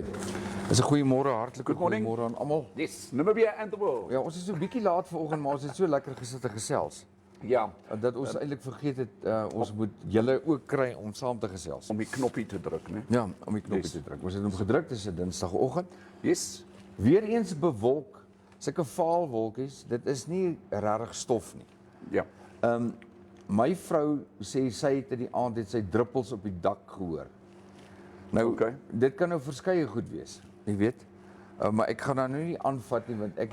Kaufeee. Dis 'n goeiemôre, hartlike Good morning. goeiemôre aan almal. Yes, Namibia and the world. Ja, ons is so 'n bietjie laat vanoggend, maar ons het so lekker gesit en gesels. Ja, Dat ons eintlik vergeet het ons moet julle ook kry om saam te gesels. om die knoppie te druk, né? Ja, om die knoppie Yes. te druk. Ons het hom gedruk, dis 'n Dinsdagoggend. Yes. Weereens bewolk, sulke vaal wolkies, dit is nie regtig stof nie. Ja. My vrou sê sy het in die aand het sy druppels op die dak gehoor. Nou, Okay. dit kan nou verskeie goed wees, jy weet. Maar ek gaan nou nie aanvat nie want ek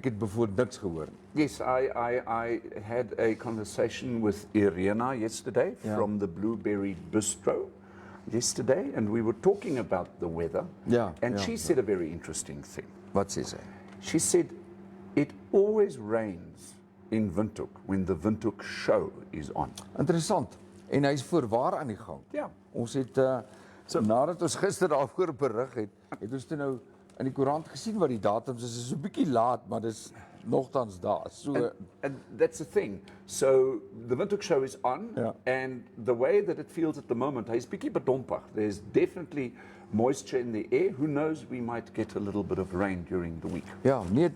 het bijvoorbeeld niks gehoor. Yes, I had a conversation with Irena yesterday from the Blueberry Bistro yesterday, and we were talking about the weather. Ja, And ja, she said a very interesting thing. Wat sê sy? She said, it always rains in Windhoek when the Windhoek show is on. Interessant. En hy's voorwaar aan die gang. Ja. Ons het nadat ons gister daaroor berig het ons toe nou in die koerant gesien wat die datums is. Dit is so 'n bietjie laat, maar dis nogtans daar. So And that's the thing. So the Windhoek show is on, Yeah. and the way that it feels at the moment, hy's bietjie bedompig. There's definitely moisture in the air. Who knows, we might get a little bit of rain during the week. ja, nee,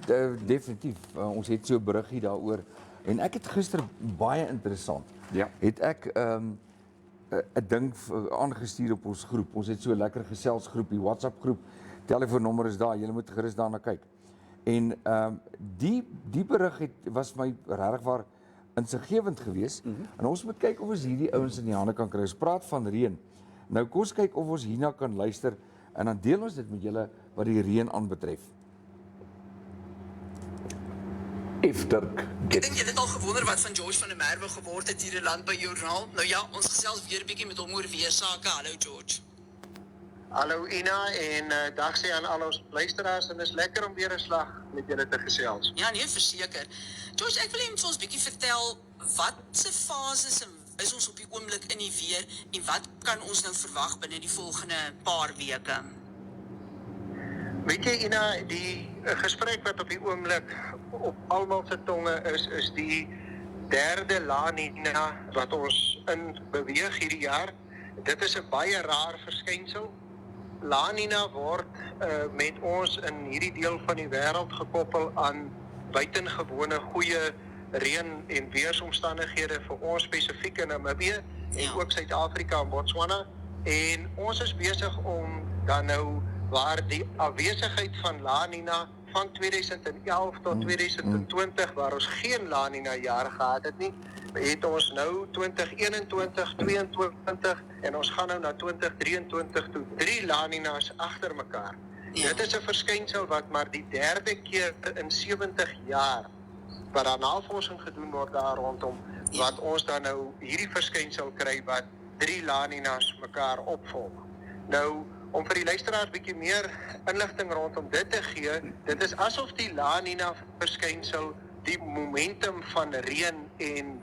definitief. Ons het so 'n beriggie daaroor. En ek het gister baie interessant. Ja. Het ek 'n ding aangestuur op ons groep. Ons het so 'n lekker geselsgroep, die WhatsApp groep. Telefoonnommer is daar. Julle moet gerus daarna kyk. En die berig was my regtig waar insiggewend geweest. En ons moet kyk of ons hierdie ouens in die hande kan kry. Ons praat van reën. Nou kom ons kyk of ons hierna kan luister en dan deel ons dit met julle wat die reën aanbetref. If Dirk Ek dink jy het al gewonder wat van George van der Merwe geword het hier in Landboujoernaal. Nou ja, ons gesels weer 'n bietjie met hom oor weersake. Hallo George. Hallo Ina en dag sê aan al ons luisteraars en is lekker om weer 'n slag met julle te gesels. Ja, nee, verseker. George, ek wil net vir ons bietjie vertel wat se fases is ons op die oomblik in die weer en wat kan ons nou verwag binne die volgende paar weke? Weet jy Ina, die gesprek wat op die oomblik op almal se tonge is die derde La Nina wat ons in beweeg hierdie jaar. Dit is 'n baie raar verskynsel. La Nina word met ons in hierdie deel van die wêreld gekoppel aan buitengewone goeie reën en weeromstandighede vir ons spesifiek in Namibië en ook Suid-Afrika en Botswana. En ons is besig om dan nou waar die afwesigheid van La Nina van 2011 tot 2020 waar ons geen La Nina jaar gehad het nie, het ons nou 2021, 22 en ons gaan nou na 2023 toe 3 La Ninas agter mekaar. Ja. Dit is 'n verskynsel wat maar die derde keer in 70 jaar wat daar navorsing gedoen word daar rondom wat ons dan nou hierdie verskynsel kry wat 3 La Ninas mekaar opvolg. Nou om vir die luisteraars bietjie meer inligting rondom dit te gee, dit is asof die La Nina verskynsel die momentum van reën en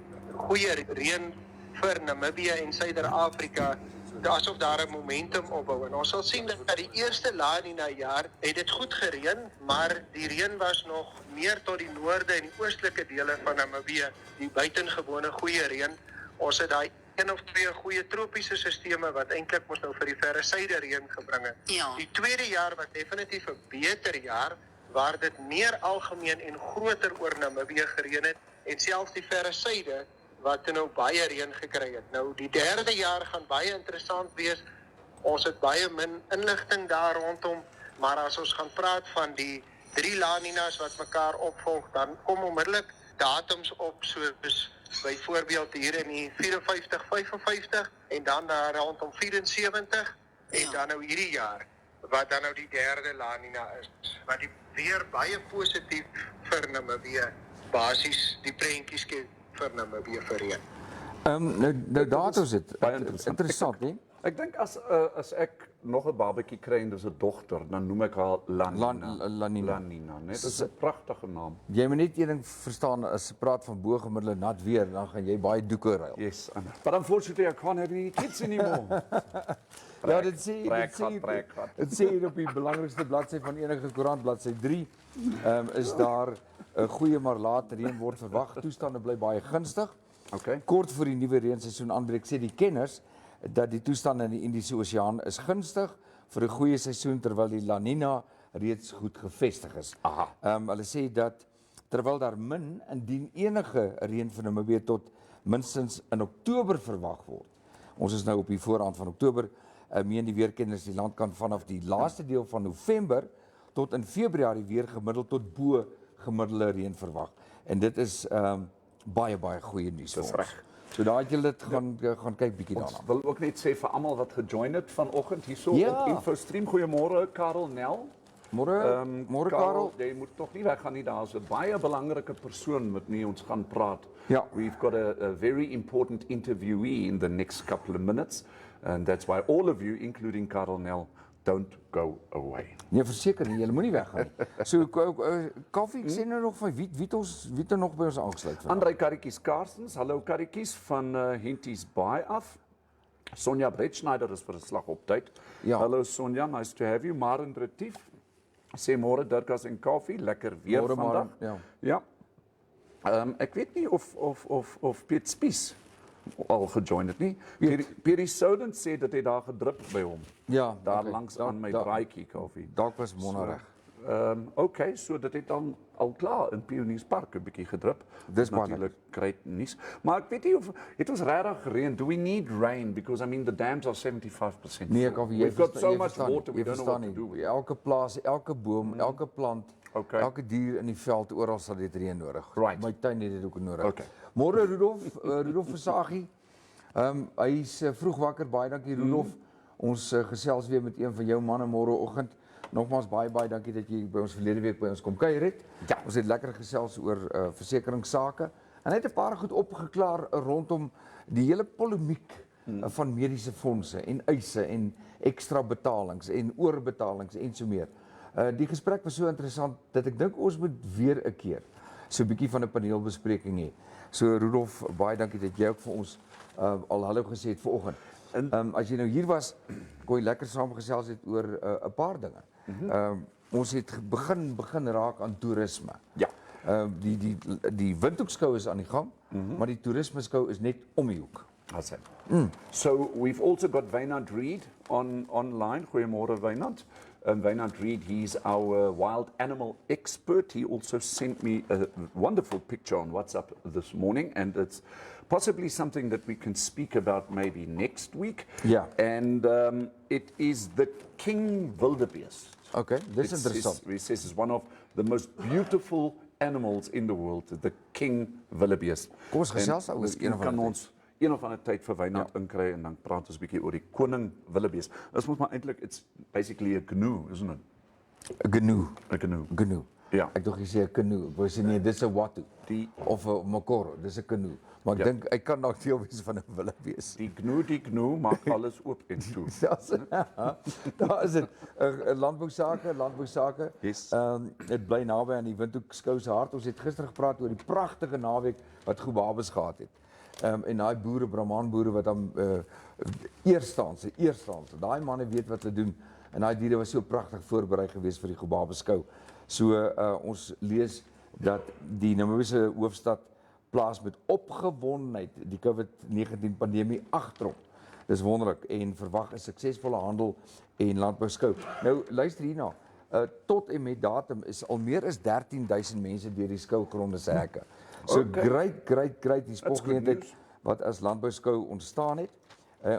goeie reën vir Namibië en Suider-Afrika, asof daar 'n momentum opbou. En ons sal sien dat die eerste La Nina jaar het dit goed gereën, maar die reën was nog meer tot die noorde en die oostelike dele van Namibië, die buitengewone goeie reën. Ons het daai 1 of 2 goeie tropiese sisteme wat eintlik mos nou vir die verre suide reën gebring het. Ja. Die tweede jaar was definitief 'n beter jaar waar dit meer algemeen en groter oor Namibië gereën het en selfs die verre suide wat nou baie reën gekry het. Nou die derde jaar gaan baie interessant wees. Ons het baie min inligting daar rondom, maar as ons gaan praat van die 3 La Ninas wat mekaar opvolg, dan kom onmiddellik datums op soos byvoorbeeld hier in die 54, 55 en dan daar rondom 74 en dan nou hierdie jaar wat dan nou die derde La Nina is, wat die weer baie positief vir Namibië basies die prentjies skep vir Namibië vir reën. Nou daar het ons dit. baie interessant. Interessant, hè? Ek dink as ek nog 'n babatjie kry en dis 'n dogter, dan noem ek haar La Nina. La Nina. La Nina, né? Dit is 'n pragtige naam. Jy moet net een ding verstaan, as jy praat van bo-gemiddelde nat weer, dan gaan jy baie doeke ruil. Yes, but unfortunately I can't have any kids anymore. Ja, dit sê Trek hier op die belangrikste bladsy van enige koerant, bladsy 3, is daar 'n goeie maar laat reën word verwag. Toestande bly baie gunstig. Okay. Kort voor die nuwe reenseisoen aanbreek, sê die kenners dat die toestande in die Indiese Oseaan is gunstig, vir 'n goeie seisoen terwyl die La Nina reeds goed gevestig is. Aha. Hulle sê dat terwyl daar min indien enige reën vir Namibië tot minstens in Oktober verwag word. Ons is nou op die voorrand van Oktober, meen die weerkenners die land kan vanaf die laaste deel van November tot in Februarie weer gemiddeld tot bo gemiddelde reën verwag. En dit is baie goeie nuus vir ons. Reg. So daar het julle dit gaan kyk bietjie daarna. Ons wil ook net sê vir almal wat gejoin het vanoggend hierso Ja. op Infostream. Goeiemôre Karel Nel. Môre Karel. Jy moet tog nie weggaan nie. Daar's 'n baie belangrike persoon met wie ons gaan praat. Ja. We've got a very important interviewee in the next couple of minutes, and that's why all of you, including Karel Nel, don't go away. Nee, verseker nie, julle moenie weggaan nie. So Kaufeee, ek sê nou nog van wie het nog by ons aangesluit vandag? Andrei Karretjies Karstens, hallo Karretjies van Henties Baai af. Sonja Bretschneider is vir 'n slag op tyd. Ja. Hallo Sonja, nice to have you. Maren Retief, sê môre Dirkas and Kaufeee, lekker weer Môre, vandag. Maren, Ja. Ek weet nie of Piet Spies al gejoin het nie. Pierre Souden sê dat hy daar gedrup by hom. Ja, Daar okay. langs aan my braaitjie Kaufeee. Dalk was Mona reg. Okay, so dit het dan al klaar in Pionierspark 'n bietjie gedrup. Dis baie natuurlik great nuus. Maar ek weet nie of het ons regtig gereën. Do we need rain because I mean the dams are 75%. Nee, Kaufeee, We've got so much water we jy don't know what verstaan to do with. Elke plaas, elke boom, elke plant, Okay. elke dier in die veld, oral sal dit reën nodig. Right. My tuin het dit ook nodig. Okay. Môre Rudolf Versagie. Hy's vroeg wakker. Baie dankie Rudolf. Ons gesels weer met een van jou manne môreoggend. Nogmaals baie dankie dat jy by ons verlede week by ons kom kuier het. Ja. Ons het lekker gesels oor versekeringsake en hy het 'n paar goed opgeklaar rondom die hele polemiek van mediese fondse en eise en ekstra betalings en oorbetalings en so meer. Die gesprek was so interessant dat ek dink ons moet weer 'n keer so 'n bietjie van 'n paneelbespreking hê. So Rudolf, baie dankie dat jy ook vir ons al hallo gesê het vanoggend. As jy nou hier was, kon jy lekker saamgesels het oor 'n paar dinge. Ons het begin raak aan toerisme. Ja. Die windhoekskou is aan die gang, maar die toerismeskou is net om die hoek. That's it. So we've also got Wynand Reed online. Goeiemôre Wynand. Wynand Reed, he's our wild animal expert. He also sent me a wonderful picture on WhatsApp this morning, and it's possibly something that we can speak about maybe next week. Yeah. And it is the king wildebeest. Okay, dis interessant. He says it's one of the most beautiful animals in the world, the king wildebeest. Kom ons gesels En daaroor miskien een of ander kan tyd. ons een of ander tyd vir Wynand inkry en dan praat ons 'n bietjie oor die koning wildebeest. Dit moet maar eintlik it's basically a gnu, isn't it? 'n Gnu. A gnu. Gnu. Ja. Ek dog jy sê 'n canoe. Ek wou sê nee, dis 'n watu of 'n makoro, dis 'n canoe. Maar ek dink hy kan dalk deel wees van 'n wildebeest. Die gnu maak alles oop en toe. Daar is dit. Landbousake. Yes. Dit bly naby aan die Windhoekskou se hart. Ons het gister gepraat oor die pragtige naweek wat Gobabes gehad het. En daai boere, Brahman boere wat dan eerstaanse. Daai manne weet wat hulle doen en daai diere was so pragtig voorberei geweest vir die Gobabes skou. So ons lees dat die Namibiese hoofstad plaas met opgewondenheid die COVID-19 pandemie agter hom. Dis wonderlik en verwag 'n suksesvolle handel en landbouskou. Nou luister hierna. Tot en met datum is al meer as 13,000 mense deur die skougronde se hekke. So great die spogeleentheid wat as landbouskou ontstaan het.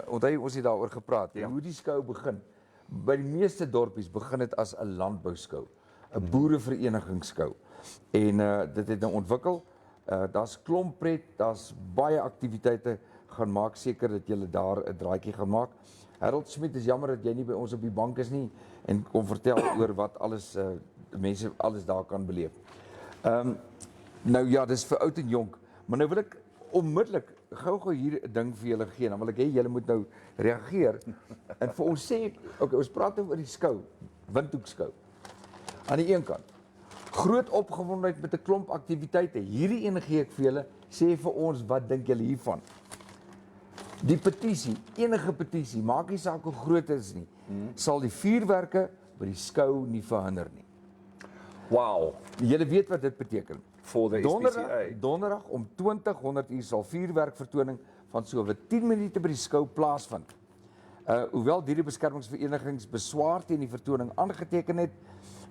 Onthou ons het daaroor gepraat. Ja. Hoe die skou begin. By die meeste dorpies begin dit as 'n landbouskou, 'n boereverenigingsskou. En dit het nou ontwikkel. Daar's klomp pret, daar's baie aktiwiteite. Gaan maak seker dat jy daar 'n draaitjie gaan maak. Harold Smit, is jammer dat jy nie by ons op die bank is nie en kom vertel oor wat alles mense alles daar kan beleef. Nou ja, dis vir oud en jonk, maar nou wil ek onmiddellik gou hier 'n ding vir julle gee. Dan wil ek hê julle moet nou reageer en vir ons sê, okay, ons praat nou oor die skou, Windhoekskou. Aan die een kant groot opgewondenheid met 'n klomp aktiwiteite. Hierdie een gee ek vir julle, sê vir ons wat dink julle hiervan? Die petisie, enige petisie, maak nie saak hoe groot dit is nie, sal die vuurwerke by die skou nie verhinder nie. Wow. Julle weet wat dit beteken. For the SPCA. Donderdag om 20:00 sal vuurwerkvertoning van so wat 10 minute by die skou plaasvind. Hoewel dierebeskermingsverenigings beswaar teen die vertoning aangeteken het,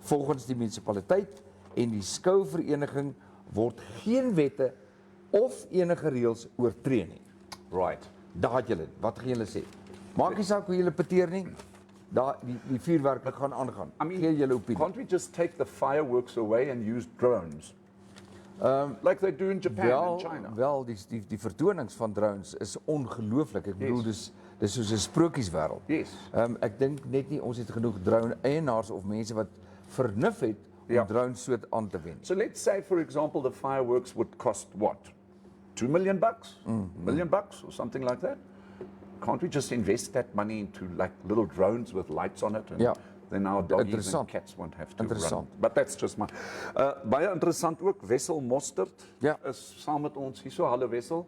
volgens die munisipaliteit en die skouvereniging word geen wette of enige reëls oortree nie. Right. Daar het julle, wat gaan julle sê? Maak nie saak hoe julle peteer nie, die vuurwerke gaan aangaan. Gee julle opinie. Can't we just take the fireworks away and use drones? Like they do in Japan and China. Wel, die vertonings van drones is ongelooflik. Ek bedoel, dis soos 'n sprokieswêreld. Yes. Ek dink net nie ons het genoeg drone-eienaars of mense wat vernuf het om drones so aan te wend. So let's say, for example, the fireworks would cost what? $2 million? $1 million or something like that? Can't we just invest that money into like little drones with lights on it? And then our doggies and cats won't have to run. But that's just my... baie interessant ook, Wessel Mostert is saam met ons hier so, hallo Wessel.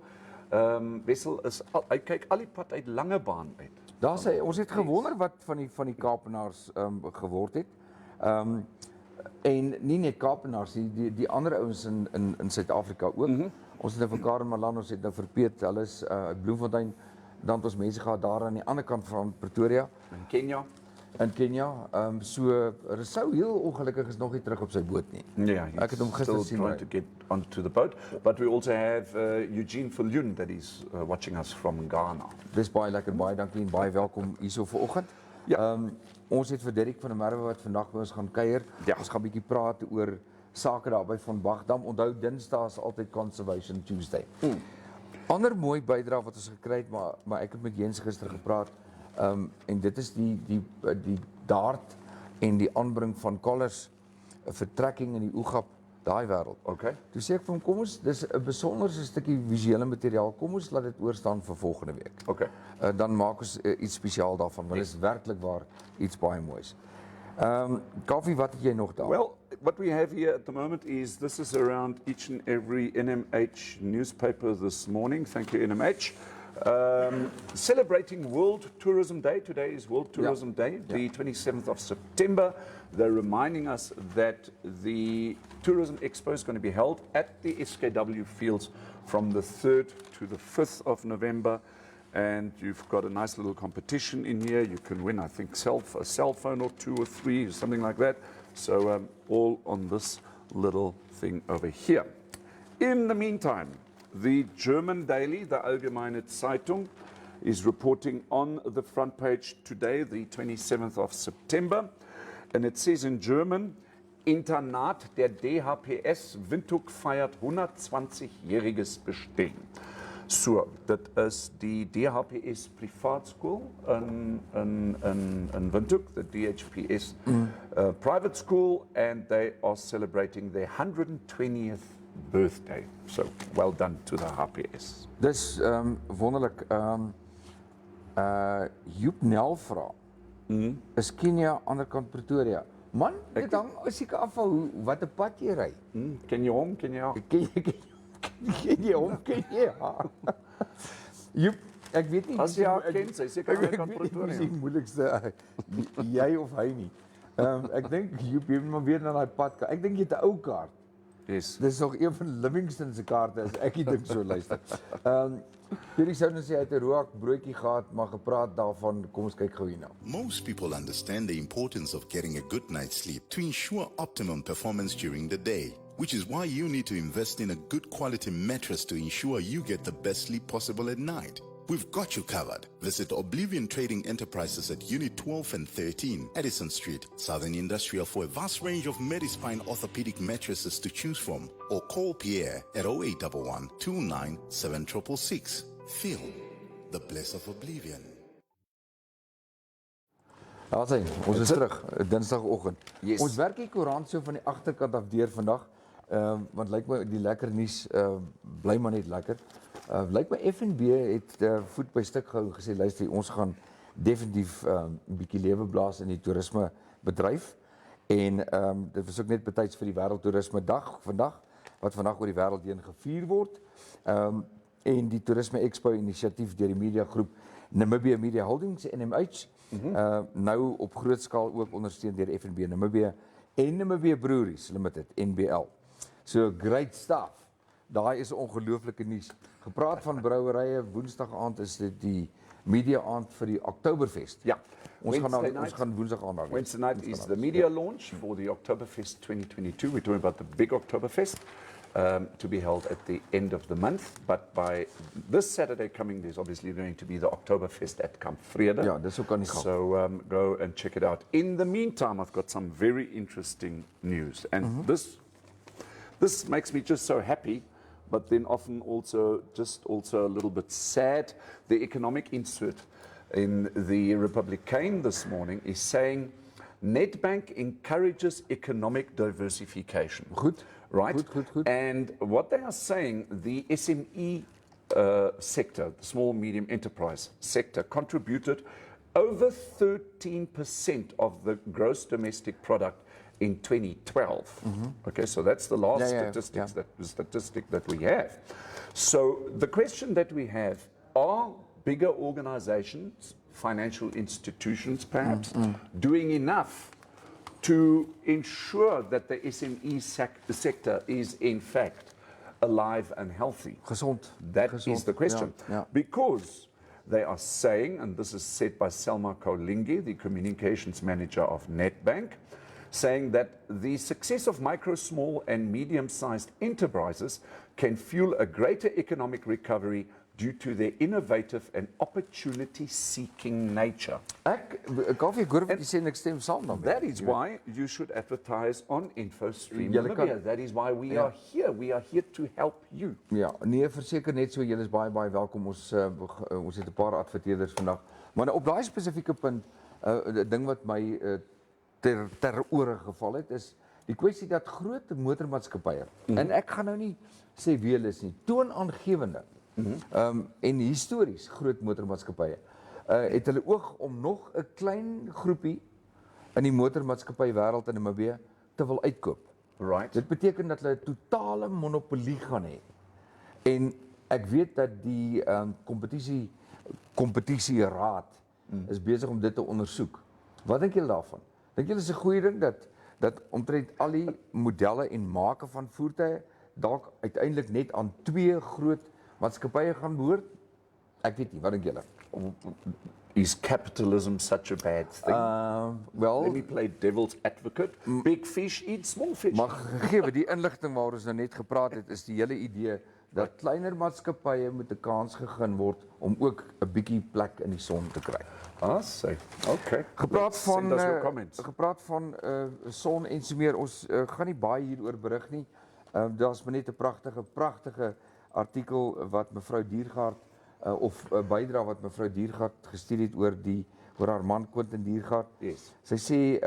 Wessel is, hy kyk al die pad uit Langebaan uit. Daar sê, ons het gewonder wat van die Kaapenaars geword het. En nie net Kaapenaars, die ander ouens in Suid-Afrika ook. Ons het nou vir Karen Malan, ons het nou vir Piet, hulle is Bloemfontein, dan het ons mense gehad daar aan die ander kant van Pretoria. In Kenia. In Kenia. So Rousseau heel ongelukkig is nog nie terug op sy boot nie. Yeah, ek het hom gister still sien trying to get onto the boat. But we also have Eugene Viljoen that is watching us from Ghana. Dis baie lekker, baie dankie en baie welkom hierso vanoggend. Ja. Ons het vir Dirk van der Merwe wat vandag by ons gaan kuier. Ons gaan 'n bietjie praat oor sake daar by van Bach Dam. Onthou Dinsdae is altyd Conservation Tuesday. Ander mooi bydrae wat ons gekry het, maar ek het met Jens gister gepraat. En dit is die daart en die aanbring van collars, vertrekking in die oegap, daai wêreld. Okay. Toe sê ek vir hom, kom ons, dis 'n besonderse stukkie visuele materiaal. Kom ons laat dit oorstaan vir volgende week. Okay. Dan maak ons iets spesiaal daarvan, want dit is werklik waar iets baie moois. Kaufee, wat het jy nog daar? Well, what we have here at the moment is, this is around each and every NMH newspaper this morning. Thank you, NMH. Celebrating World Tourism Day. Today is World Tourism Day, the 27th of September. They're reminding us that the Tourism Expo is going to be held at the SKW Fields from the 3rd to the 5th of November. And you've got a nice little competition in here. You can win, I think, a cell phone or 2 or 3, or something like that. So all on this little thing over here. In the meantime, the German daily, the Allgemeine Zeitung, is reporting on the front page today, the 27th of September. And it says in German, Internat der DHPS Windhoek feiert 120-jähriges Bestehen. So, dit is die DHPS Privaatskool in Windhoek, the DHPS private school, and they are celebrating their 120th birthday. So, well done to the HPS. Dis wonderlik. Joep Nel vra. Is Kenia anderkant Pretoria? Man, dit hang seker af van wat 'n pad jy ry. Ken jy hom? Ken jy haar? Ken jy hom? Ken jy haar? Joep, ek weet nie. As jy haar ken, sy seker anderkant Pretoria. Pretoria. Dis die moeilikste, jy of hy nie. Ek dink Joep, jy moet maar weer na daai pad. Ek dink jy het 'n ou kaart. Yes. Dis nog een van Livingston se kaarte as ek dink so luister. Hierdie sou net sê hy het 'n rook broodjie gehad, maar gepraat daarvan, kom ons kyk gou hierna. Most people understand the importance of getting a good night's sleep to ensure optimum performance during the day, which is why you need to invest in a good quality mattress to ensure you get the best sleep possible at night. We've got you covered. Visit Oblivion Trading Enterprises at Unit 12 and 13, Edison Street, Southern Industrial for a vast range of Medispine orthopedic mattresses to choose from. Or call Pierre at 0811 29 7666. Feel the bliss of Oblivion. Daarsien, ons is terug, Dinsdagoggend. Yes. Ons werk die koerant so van die agterkant af deur vandag, want lyk my die lekker nuus bly maar net lekker. Lyk my FNB het voet by stuk gehou en gesê, luister, ons gaan definitief 'n bietjie lewe blaas in die toerisme bedryf. En dit was ook net betyds vir die Wêreldtoerisme Dag vandag, wat vandag oor die wêreld heen gevier word. En die Toerisme Expo inisiatief deur die media groep Namibia Media Holdings, NMH, nou op groot skaal ook ondersteun deur FNB Namibia en Namibia Breweries Limited, NBL. So great stuff. Daai is 'n ongelooflike nuus. Gepraat van brouwerye, Woensdag aand is dit die media aand vir die Oktoberfest. Ja. Ons Wednesday ons night. gaan Woensdag aan daar wees. Wednesday night is the media launch for the Oktoberfest 2022. We're talking about the big Oktoberfest to be held at the end of the month. But by this Saturday coming, there's obviously going to be the Oktoberfest at Kamp Vrede. Ja, dis ook aan die gang. So go and check it out. In the meantime, I've got some very interesting news. And this makes me just so happy, but then often also a little bit sad. The economic insert in the Republican this morning is saying Nedbank encourages economic diversification. Goed. Right? Goed. And what they are saying, the SME sector, the small medium enterprise sector, contributed over 13% of the gross domestic product in 2012. Okay, so that's the last statistic that we have. So the question that we have, are bigger organizations, financial institutions perhaps, doing enough to ensure that the SME sector is in fact alive and healthy? Gezond. That Gezond. is the question. Ja. Because they are saying, and this is said by Selma Kolingi, the communications manager of Nedbank, saying that the success of micro, small and medium-sized enterprises can fuel a greater economic recovery due to their innovative and opportunity-seeking nature. Kaufeee, ek hoor wat jy sê en ek stem saam daarmee. That is why you should advertise on Infostream Julle kan- Namibia. That is why we are here. We are here to help you. Ja, nee, verseker net so, julle is baie welkom. Ons het 'n paar adverteerders vandag. Maar nou, op daai spesifieke punt, 'n ding wat my ter ore geval het, is die kwessie dat groot motormaatskappye, en ek gaan nou nie sê wie hulle is nie, toonaangewende en histories groot motormaatskappye, het hulle oog om nog 'n klein groepie in die motormaatskappy wêreld in Namibië te wil uitkoop. Right. Dit beteken dat hulle 'n totale monopolie gaan hê. En ek weet dat die kompetisieraad is besig om dit te ondersoek. Wat dink julle daarvan? Dink julle is 'n goeie ding dat omtrent al die modelle en make van voertuie dalk uiteindelik net aan twee groot maatskappye gaan behoort? Ek weet nie, wat dink julle? Is capitalism such a bad thing? Wel, Let me play devil's advocate. Big fish eat small fish. maar gegee die inligting waaroor ons nou net gepraat het, is die hele idee dat kleiner maatskappye moet 'n kans gegee word om ook 'n bietjie plek in die son te kry. I see. Okay. Gepraat van Send us your comments. son en so meer, ons gaan nie baie hieroor berig nie. Daar's maar net 'n pragtige artikel wat mevrou Diergaard of 'n bydrae wat mevrou Diergaard gestuur het oor haar man Quentin Diergaard. Yes. Sy sê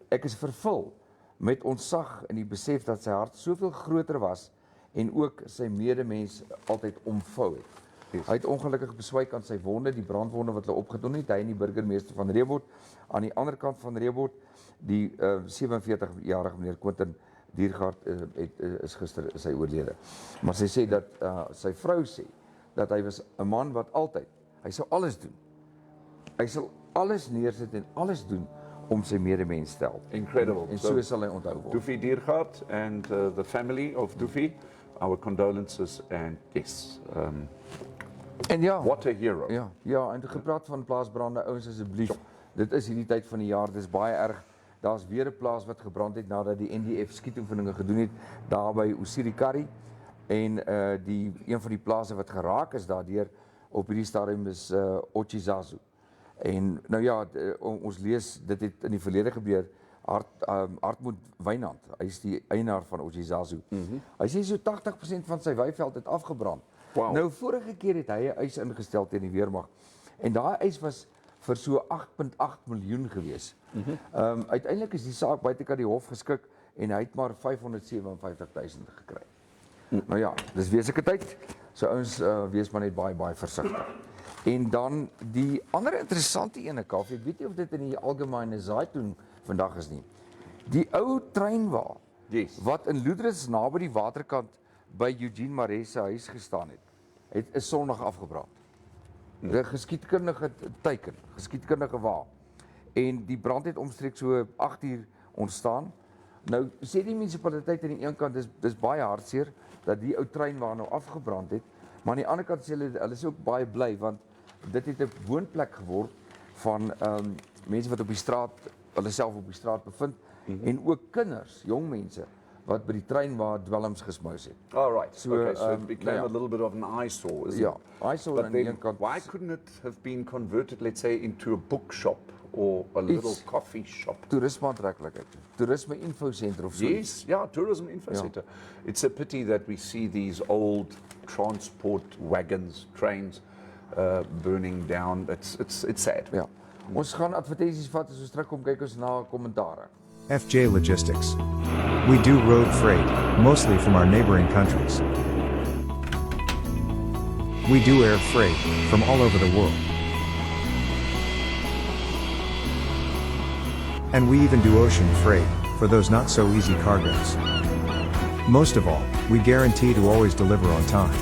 ek is vervul met ontzag in die besef dat sy hart soveel groter was en ook sy medemens altyd omvou het. Yes. Hy het ongelukkig beswyk aan sy wonde, die brandwonde wat hulle opgedoen het, hy en die burgemeester van Reebot. Aan die ander kant van Reebot, die 47-jarige meneer Quentin Diergaard is gister sy oorlede. Maar sy sê dat sy vrou sê dat hy was 'n man wat altyd, hy sou alles doen. Hy sal alles neersit en alles doen om sy medemens te help. Incredible. En so sal hy onthou word. Doofie Diergaard and the family of Doofie, our condolences and yes, En ja, what a hero. ja, en gepraat van plaasbrande, ouens asseblief. Dit is hierdie tyd van die jaar, dis baie erg. Daar's weer 'n plaas wat gebrand het nadat die NDF skietoefeninge gedoen het daar by Osirikari en een van die plase wat geraak is daardeur op hierdie stadium is Ochizazu. En nou ja, ons lees dit het in die verlede gebeur. Hartmoed Wynand, hy is die eienaar van Ochizazu. Hy sê so 80% van sy weiveld het afgebrand. Wow. Nou vorige keer het hy 'n eis ingestel teen die weermag. En daai eis was vir so 8.8 miljoen gewees. Uiteindelik is die saak buitekant die hof geskik en hy het maar 557 000 gekry. Nou ja, dis weseke tyd. So ouens wees maar net baie versigtig. En dan die ander interessante ene, Kaufeee, ek weet nie of dit in die algemene Zeitung vandag is nie. Die ou treinwa wat in Lourdes naby die waterkant by Eugene Maree se huis gestaan het is Sondag afgebrand. 'n Geskiedkundige teiken, geskiedkundige wa. En die brand het omstreeks so 8 uur ontstaan. Nou sê die munisipaliteit aan die een kant dis baie hartseer dat die ou trein waar nou afgebrand het, maar aan die ander kant sê hulle is ook baie bly want dit het 'n woonplek geword van mense wat op die straat, hulle self op die straat bevind en ook kinders, jong mense wat by die trein waar dwelms gesmous het. All right. So, Okay, so it became ja. a little bit of an eyesore, isn't Ja, it? eyesore But aan die then, een kant. why couldn't it have been converted, let's say, into a bookshop or a little coffee shop? Toerisme aantreklikheid. Toerisme infosentrum of so. Yes, yeah, tourism info center. It's a pity that we see these old transport wagons, trains burning down. It's sad. Ja. Ons gaan advertensies vat as ons terugkom kyk ons na kommentare. FJ Logistics. We do road freight, mostly from our neighboring countries. We do air freight, from all over the world. And we even do ocean freight, for those not so easy cargoes. Most of all, we guarantee to always deliver on time.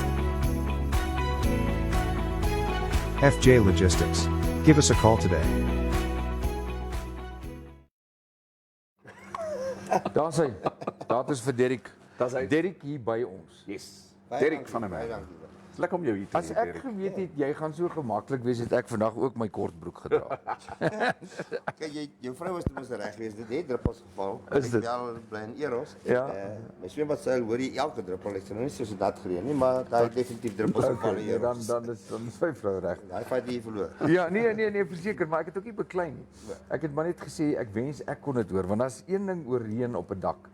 FJ Logistics. Give us a call today. Daar's hy. Daar is vir Dirk. Daar's hy. Dirk hier by ons. Yes. Dirk van der Merwe. It's lekker om jou hier te As hê, ek Dirk. geweet het jy gaan so gemaklik wees, het ek vandag ook my kortbroek gedra. Kijk, jou vrou was tenminste reg geweest. Dit het druppels geval. Is dit? Ek bel bly in Eros. Ja. My swembadseil hoor jy elke druppel. Ek sê nou nie soos dat gereën nie, maar daar het definitief druppels geval in Okay, Eros. dan is my vrou reg. Daai fight die jy verloor. Ja, nee, verseker, maar ek het ook nie beklei nie. Ek het maar net gesê ek wens ek kon dit hoor, want as een ding oor reën op 'n dak,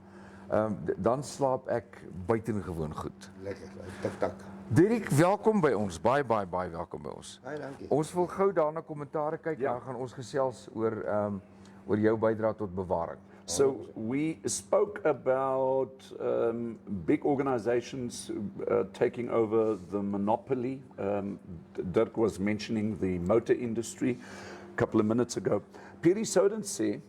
dan slaap ek buitengewoon goed. Lekker. Tik tak. Dirk, welkom by ons. Baie welkom by ons. Baie dankie. Ons wil gou daarna kommentare kyk, Ja. dan gaan ons gesels oor jou bydrae tot bewaring. So we spoke about big organizations taking over the monopoly. Dirk was mentioning the motor industry a couple of minutes ago. Pierre Soden sê,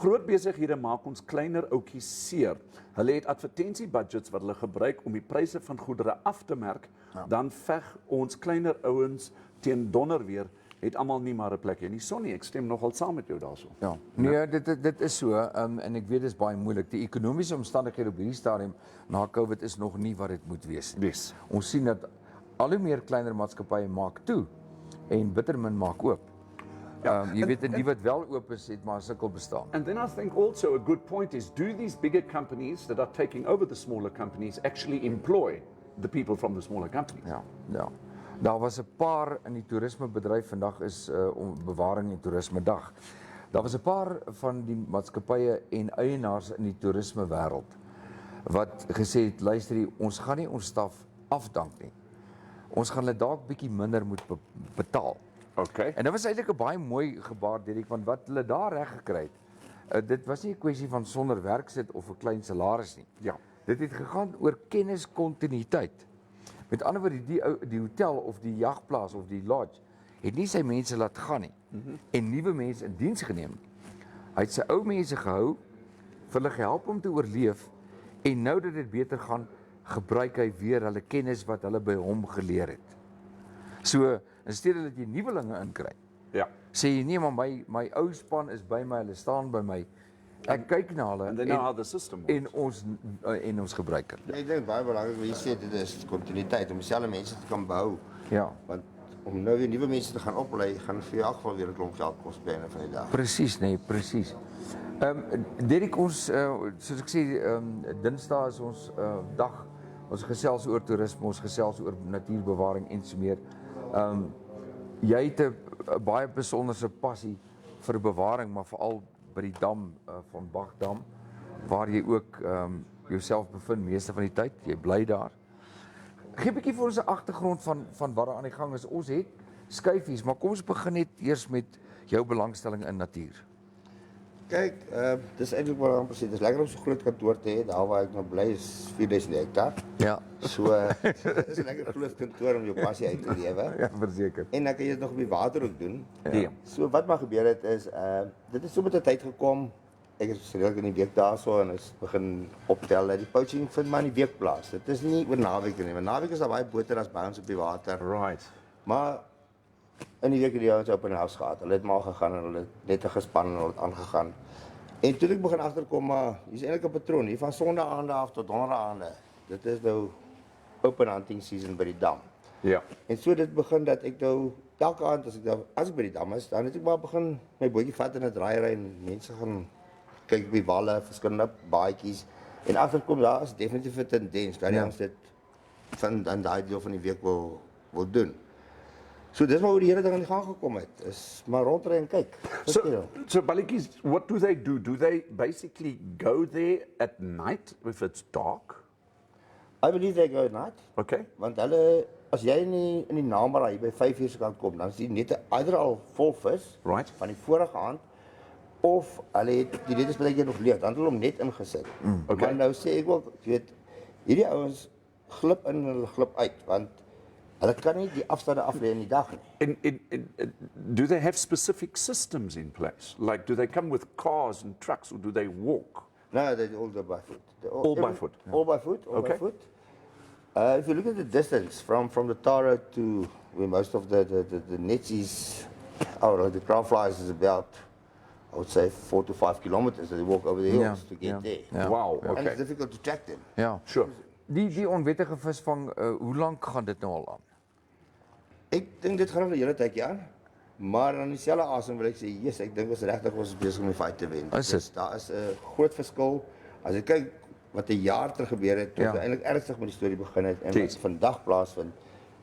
groot besighede maak ons kleiner oudjies seer. Hulle het advertensiebudgets wat hulle gebruik om die pryse van goedere af te merk, dan veg ons kleiner ouens teen donder weer, het almal nie maar 'n plekjie nie. Sonnie, ek stem nogal saam met jou daarso. Ja. Nee, dit is so, en ek weet dit is baie moeilik. Die ekonomiese omstandighede op hierdie stadium na COVID is nog nie wat dit moet wees nie. Yes. Ons sien dat al hoe meer kleiner maatskappye maak toe en bitter min maak oop. Jy weet, en die wat wel oop is, het maar sukkel bestaan. And then I think also a good point is, do these bigger companies that are taking over the smaller companies actually employ the people from the smaller companies? Ja. Daar was 'n paar in die toerismebedryf, vandag is bewaring en toerisme dag. Daar was 'n paar van die maatskappye en eienaars in die toerisme wêreld wat gesê het, luister hier, ons gaan nie ons staf afdank nie. Ons gaan hulle dalk bietjie minder moet betaal. Okay. En dit was eintlik 'n baie mooi gebaar, Dirk, want wat hulle daar reg gekry het, dit was nie 'n kwessie van sonder werk sit of 'n klein salaris nie. Ja. Dit het gegaan oor kenniskontinuïteit. Met ander woorde, die hotel of die jagplaas of die lodge het nie sy mense laat gaan nie en nuwe mense in diens geneem nie. Hy het sy ou mense gehou, vir hulle gehelp om te oorleef en nou dat dit beter gaan, gebruik hy weer hulle kennis wat hulle by hom geleer het. So, in steede dat jy nuwelinge inkry, Ja. sê jy nee, maar my ou span is by my, hulle staan by my. Ek kyk na hulle And they know how the system works. en ons gebruik dit. Ek dink baie belangrik wat jy sê, dit is kontinuïteit om dieselfde mense te kan behou. Ja. Want om nou weer nuwe mense te gaan oplei, gaan vir jou in elk geval weer 'n klomp geld kos by einde van die dag. Presies, nee, presies. Dirk, ons soos ek sê, Dinsdae is ons dag. Ons gesels oor toerisme, ons gesels oor natuurbewaring en so meer. Jy het 'n baie besonderse passie vir bewaring, maar veral by die dam van Bach Dam, waar jy ook jouself bevind meeste van die tyd. Jy bly daar. Gee 'n bietjie vir ons 'n agtergrond van wat daar aan die gang is. Ons het skyfies, maar kom ons begin net eers met jou belangstelling in natuur. Kyk, dis eintlik wat amper sê, dis lekker om so groot kantoor te hê. Daar waar ek nou bly is 4000 hektaar. Ja. So dis 'n lekker groot kantoor om jou passie uit te lewe. Ja, verseker. En dan kan jy dit nog op die water ook doen. Ja. So wat maar gebeur het is, dit het so met 'n tyd gekom. Ek is redelik in die week daarso en is begin optel dat die poaching vind maar in die week plaas. Dit is nie oor naweke nie, want naweek is daar baie boter as by ons op die water. Right. Maar in die week het die ouens op 'n house gehad. Hulle het maar gegaan en hulle het net gespan en hulle het aangegaan. En toe ek begin agterkom, maar hier's eintlik 'n patroon hier van sondaande af tot donderdaande. Dit is nou open hunting season by die dam. Ja. En so dit begin dat ek nou elke aand as ek by die dam is, dan het ek maar begin my bootjie vat in 'n draairy en mense gaan kyk op die walle, verskillende baadjies. En agterkom daar is definitief 'n tendens dat die ouens dit van dan daai deel van die week wil doen. So dis maar hoe die hele ding aan die gang gekom het. Is maar rondry en kyk. So balletjies, what do they do? Do they basically go there at night if it's dark? I believe they go at night. Okay. Want hulle, as jy in die Namibia hier by 5:00 se kant kom, dan is die nette either al vol vis Right. van die vorige aand of hulle het die net is baie keer nog leeg, dan het hulle hom net ingesit. Okay. Maar nou sê ek ook, jy weet, hierdie ouens glip in en hulle glip uit, want hulle kan nie die afstande af lê in die dag nie. Do they have specific systems in place? Like, do they come with cars and trucks, or do they walk? No, they all go by foot. All by foot? All by foot, all by Okay. foot. If you look at the distance from the Tara to where most of the nets is, the crowd flies is about, I would say 4 to 5 kilometers. They walk over the hills to get there. Ja. Wow, And it's okay. difficult to track them. Ja. Sure. Die onwettige visvang, hoe lank gaan dit nou al aan? Ek dink dit gaan al 'n hele tydjie aan. Maar aan dieselfde asem wil ek sê, yes, ek dink ons regtig ons is besig om die fight te wen. Is dit? Daar is 'n groot verskil. As jy kyk wat 'n jaar terug gebeur het, toe Ja. ons eintlik ernstig met die storie begin het en Yes. wat vandag plaasvind,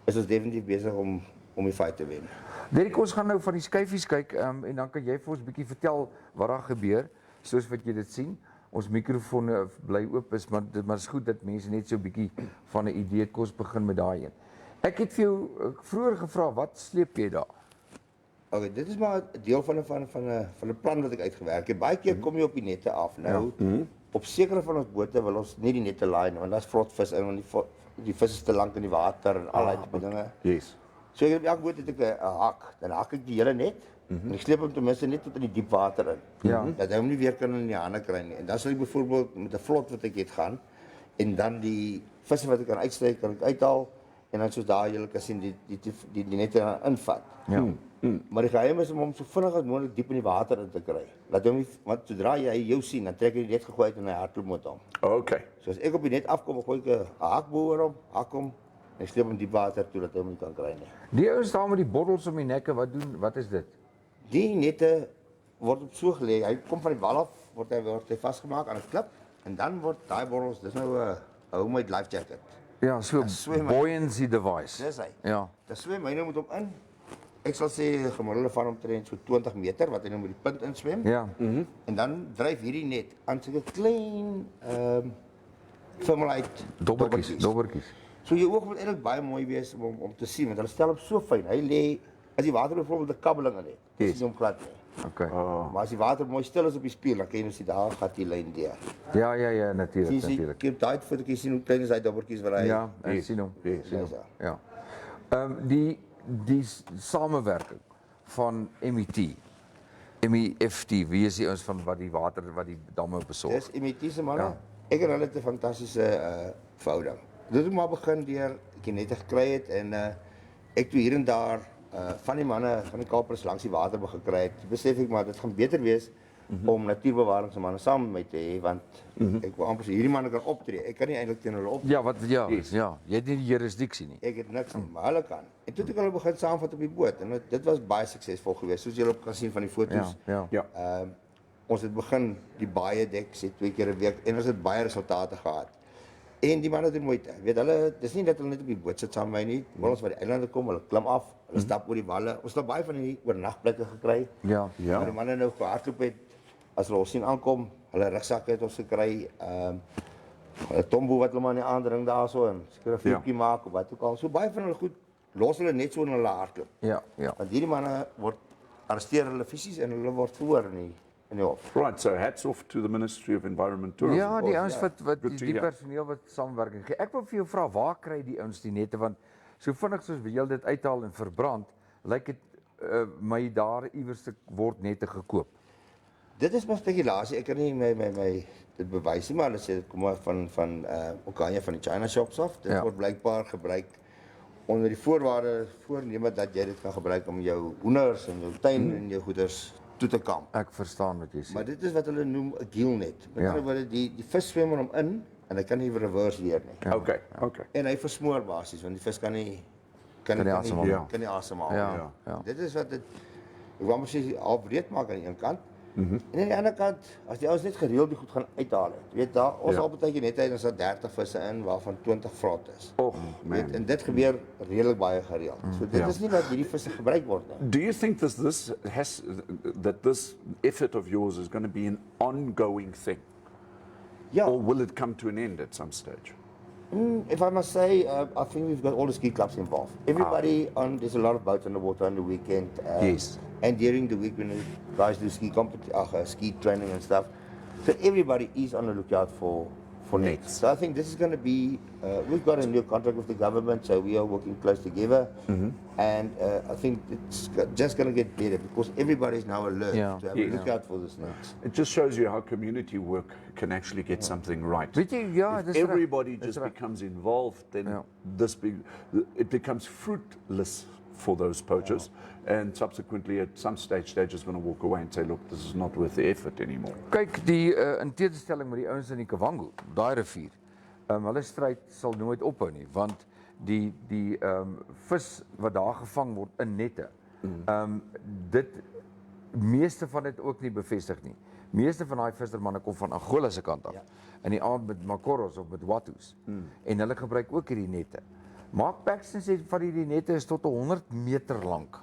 is ons definitief besig om die fight te wen. Dirk, ons gaan nou van die skyfies kyk en dan kan jy vir ons 'n bietjie vertel wat daar gebeur, soos wat jy dit sien. Ons mikrofone bly oop is, maar dit is goed dat mense net so 'n bietjie van 'n idee kos begin met daai een. Ek het vir jou vroeër gevra, wat sleep jy daar? Okay, dit is maar 'n deel van 'n plan wat ek uitgewerk het. Baie keer kom jy op die nette af. Nou, op sekere van ons bote wil ons nie die nette laai nie, want daar's vrot vis in, want die vis is te lank in die water en al daai dinge. Yes. So ek het op elke boot het ek 'n hak, dan hak ek die hele net. En ek sleep hom ten minste net tot in die diep water in. Ja. Dat hy hom nie weer kan in die hande kry nie. En dan sal ek byvoorbeeld met 'n vlot wat ek het gaan en dan die visse wat ek kan uitsteek, kan ek uithaal en dan soos daai julle kan sien die nette invat. Ja. Maar die geheim is om hom so vinnig as moontlik diep in die water in te kry. Laat hom nie, want sodra jy jou sien, dan trek hy die net gegooi uit en hy hardloop met hom. Okay. So as ek op die net afkom, gooi ek 'n hakboor oor hom, hak hom en sleep hom diep water toe dat hy hom nie kan kry nie. Die ouens daar met die bottels om die nekke, wat is dit? Die nette word op so gelê. Hy kom van die wal af, word hy vasgemaak aan 'n klip en dan word daai bottels, dis nou 'n homemade life jacket. Ja, so swem- buoyancy device. Dis hy. Ja. Dan swem hy nou met hom in. Ek sal sê gemiddelde van omtrent so 20 meter wat hy nou met die punt inswem. Ja. En dan dryf hierdie net aan so 'n klein thermalite Dobbertjies. So jou oog moet eintlik baie mooi wees om te sien want hulle stel hom so fyn. Hy lê as die water byvoorbeeld 'n kabbeling in het. Dis nie hom glad nie. Okay. Maar as die water mooi stil is op die spieël, dan kan jy nou sien daar gaan die lyn deur. Ja, natuurlik, Sien jy, natuurlik. kyk daai fotootjie sien hoe klein is hy dobbertjies wat hy. Ja, ek sien hom. Yes. Sien hom. Yes. Ja. Die samewerking van MEFT, wie is die ouens van wat die damme besorg? Dis imitiese manne. Ja. Ek en hulle het 'n fantastiese verhouding. Dit het maar begin deur ek het net gekry het en ek toe hier en daar van die manne van die Kaapers langs die water begin kry het. Besef ek maar dit gaan beter wees om natuurbewaringsmanne saam met my te hê want ek wil amper sê hierdie manne kan optree. Ek kan nie eintlik teen hulle optree. Ja, jy het nie die jurisdiksie nie. Ek het niks nie, maar hulle kan. En toe het ek hulle begin saamvat op die boot en dit was baie suksesvol geweest soos julle op kan sien van die foto's. Ja. Ja. Ons het begin die baie dek sê 2 keer 'n week en ons het baie resultate gehad. En die manne doen moeite. Weet hulle, dis nie dat hulle net op die boot sit saam met my nie. Ons by die eilande kom, hulle klim af, hulle stap oor die walle. Ons het baie van die oornagplekke gekry. Ja. Maar die manne nou gehardloop het as hulle ons sien aankom, hulle rugsakke het ons gekry. 'n Tombo wat hulle maar in die aandring daarso en seker 'n vloekie maak of wat ook al. So baie van hulle goed los hulle net so in hulle hardloop. Ja. Want hierdie manne word arresteer hulle fisies en hulle word verhoor in die hof. Right, so hats off to the Ministry of Environment Tourism. Ja, die ouens wat Good to die hear. personeel wat samewerking gee. Ek wil vir jou vra, waar kry die ouens die nette want so vinnig soos wie jy dit uithaal en verbrand, lyk dit my daar iewers word nette gekoop. Dit is maar spekulasie. Ek kan nie my dit bewys nie, maar hulle sê dit kom maar van Okanje van die China shops af. Dit word blykbaar gebruik onder die voorneme dat jy dit kan gebruik om jou hoenders en jou tuin en jou goeders toe te kamp. Ek verstaan wat jy sê. Maar dit is wat hulle noem 'n gillnet. Met ander woorde die vis swem in hom in en hy kan nie reverse weer nie. Okay. En hy versmoor basies want die vis kan nie Kan nie asemhaal nie. Kan nie asemhaal. Ja, ja. Dit is wat dit ek wou maar sê half breed maak aan die een kant. En aan die ander kant, as die ouens net gereeld die goed gaan uithaal het. Weet daar, ons al baie net uit as daar 30 visse in waarvan 20 vrot is. Oh, Weet, man. en dit gebeur redelik baie gereeld. So dit is nie wat hierdie visse gebruik word nie. Do you think that this effort of yours is going to be an ongoing thing? Ja, Or will it come to an end at some stage? if I must say, I think we've got all the ski clubs involved. Everybody there's a lot of boats on the water on the weekend. Yes. And during the week when the guys do ski training and stuff. So everybody is on the lookout for nets. So I think this is going to be, we've got a new contract with the government, so we are working close together. And I think it's just going to get better because everybody is now alert to have a lookout for this nets. It just shows you how community work can actually get something right. Weet jy, ja, If dis reg. everybody Dis just reg. becomes involved, then Yeah. it becomes fruitless for those poachers. And subsequently, at some stage, they're just going to walk away and say, look, this is not worth the effort anymore. Kyk, die in teenstelling met die ouens in die Kavango, daai rivier. Hulle stryd sal nooit ophou nie, want die vis wat daar gevang word in nette. Dit meeste van dit ook nie bevestig nie. Meeste van daai vissermanne kom van Angola se kant af. In die aand met makoros of met watus. En hulle gebruik ook hierdie nette. Mark Paxton sê van hierdie nette is tot 100 meter lank.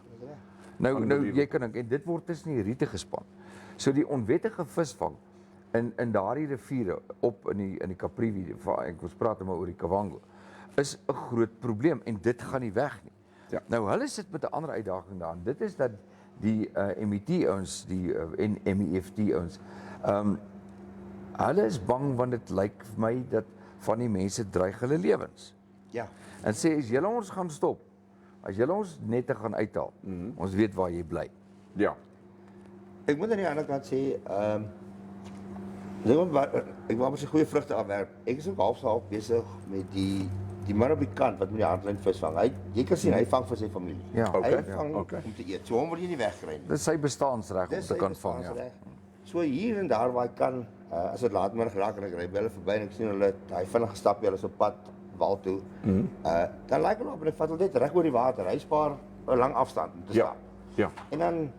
Nou jy kan dink en dit word tussen die riete gespan. So die onwettige visvang in daardie riviere op in die Caprivi, ek ons praat maar oor die Kavango, is 'n groot probleem en dit gaan nie weg nie. Ja. Nou hulle sit met 'n ander uitdaging daarin. Dit is dat die MET ouens, die en MEFT ouens, hulle is bang want dit lyk vir my dat van die mense dreig hulle lewens. Ja. En sê as julle ons gaan stop, as julle ons nette gaan uithaal, ons weet waar jy bly. Ja. Ek moet aan die ander kant sê, ek wou maar sy goeie vrugte afwerp. Ek is ook half besig met die man op die kant wat met die handlyn vis vang. Jy kan sien hy vang vir sy familie. Ja. Hy vang om te eet. So hom wil jy nie wegkry nie. Dis sy bestaansreg om Dis te sy kan vang, ja. bestaansreg. So hier en daar waar ek kan, as dit laatmiddag raak en ek ry by hulle verby en ek sien hulle daai vinnige stapie, hulle is op pad wal toe. Dan lyk hulle op en ek vat hulle net reg oor die water. Hy spaar 'n lang afstand om te Ja. stap. Ja. En dan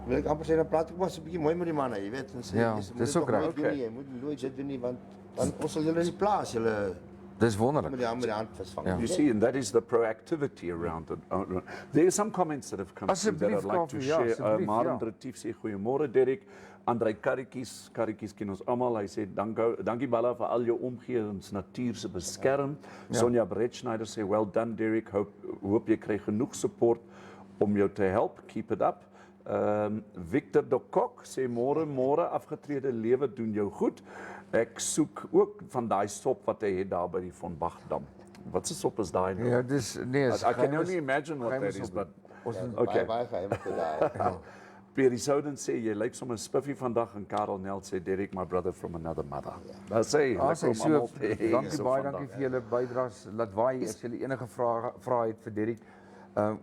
wil ek amper sê dan praat ek maar so 'n bietjie mooi met die manne, jy weet, en sê Ja, jy moet dis dit ook toch reg. nooit doen nie, jy moet nooit dit doen nie want dan ons sal julle nie plaas, julle Dis wonderlik. met die hand visvang. Ja. You see, and that is the proactivity around it. There are some comments that have come through that I'd Asseblief, like to Kaufeee, ja, share. asseblief, Maren ja. Retief sê, goeiemôre Derek. Andrei Karretjies ken ons almal. Hy sê, dankie Balla vir al jou omgee ons natuur se beskerm. Sonja Bretschneider sê, well done Derek. Hoop jy kry genoeg support om jou te help. Keep it up. Victor de Kok sê, môre afgetrede lewe doen jou goed. Ek soek ook van daai sop wat hy het daar by die van Bach Dam. Wat se sop is daai nou? Ja, dis nee, I can only imagine what that is, but okay. Baie geheim vir daai. Pierre Souden sê jy lyk sommer spiffy vandag en Karel Nel sê Derek my brother from another mother. Daar sê As ek lekker om so, almal te hê dankie so baie, vandag. dankie vir julle bydraes. Laat waai as julle enige vrae het vir Derek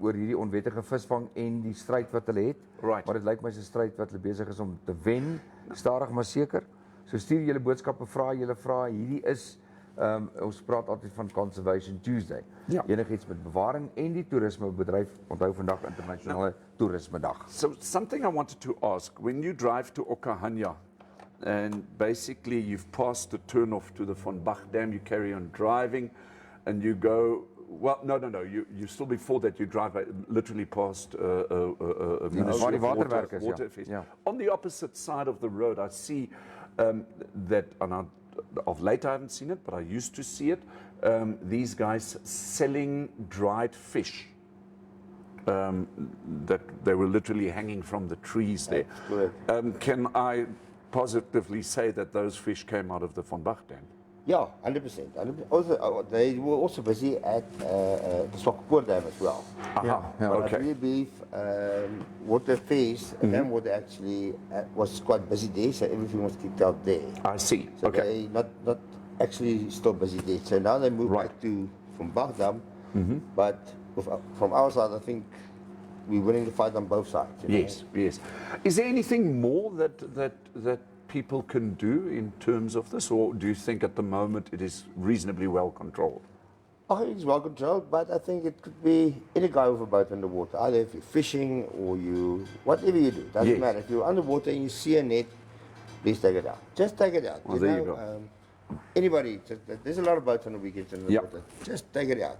oor hierdie onwettige visvang en die stryd wat hulle het. Right. Maar dit lyk my 'n stryd wat hulle besig is om te wen, stadig maar seker. So stuur julle boodskappe, vra julle vrae. Hierdie is ons praat altyd van Conservation Tuesday. Ja. Enigiets met bewaring en die toerismebedryf. Onthou vandag internasionale toerismedag. So something I wanted to ask, when you drive to Okahanya and basically you've passed the turn off to the Von Bach Dam, you carry on driving and you go, well, no, you still before that you drive literally past Ministry die of waterwerkers, ja. Waterfees. Ja. On the opposite side of the road, I see that, of late I haven't seen it, but I used to see it, these guys selling dried fish. That they were literally hanging from the trees there. Can I positively say that those fish came out of the Von Bach Dam? Ja, 100%. Also, they were also busy at the Swakopmund Dam as well. Aha, yeah, But okay. I believe Waterfees, them were actually was quite busy there, so everything was kicked out there. I see. So Okay. they not actually still busy there. So now they moved back to from Bach Dam, but from our side, I think we're willing to fight on both sides. You know? Yes, yes. Is there anything more that people can do in terms of this, or do you think at the moment it is reasonably well controlled? Oh, it's well controlled, but I think it could be any guy with a boat in the water. Either if you're fishing or whatever you do, doesn't matter. If you're underwater and you see a net, please take it out. Just take it out. Well, there you go. Anybody, there's a lot of boats on the weekends in the water. Just take it out.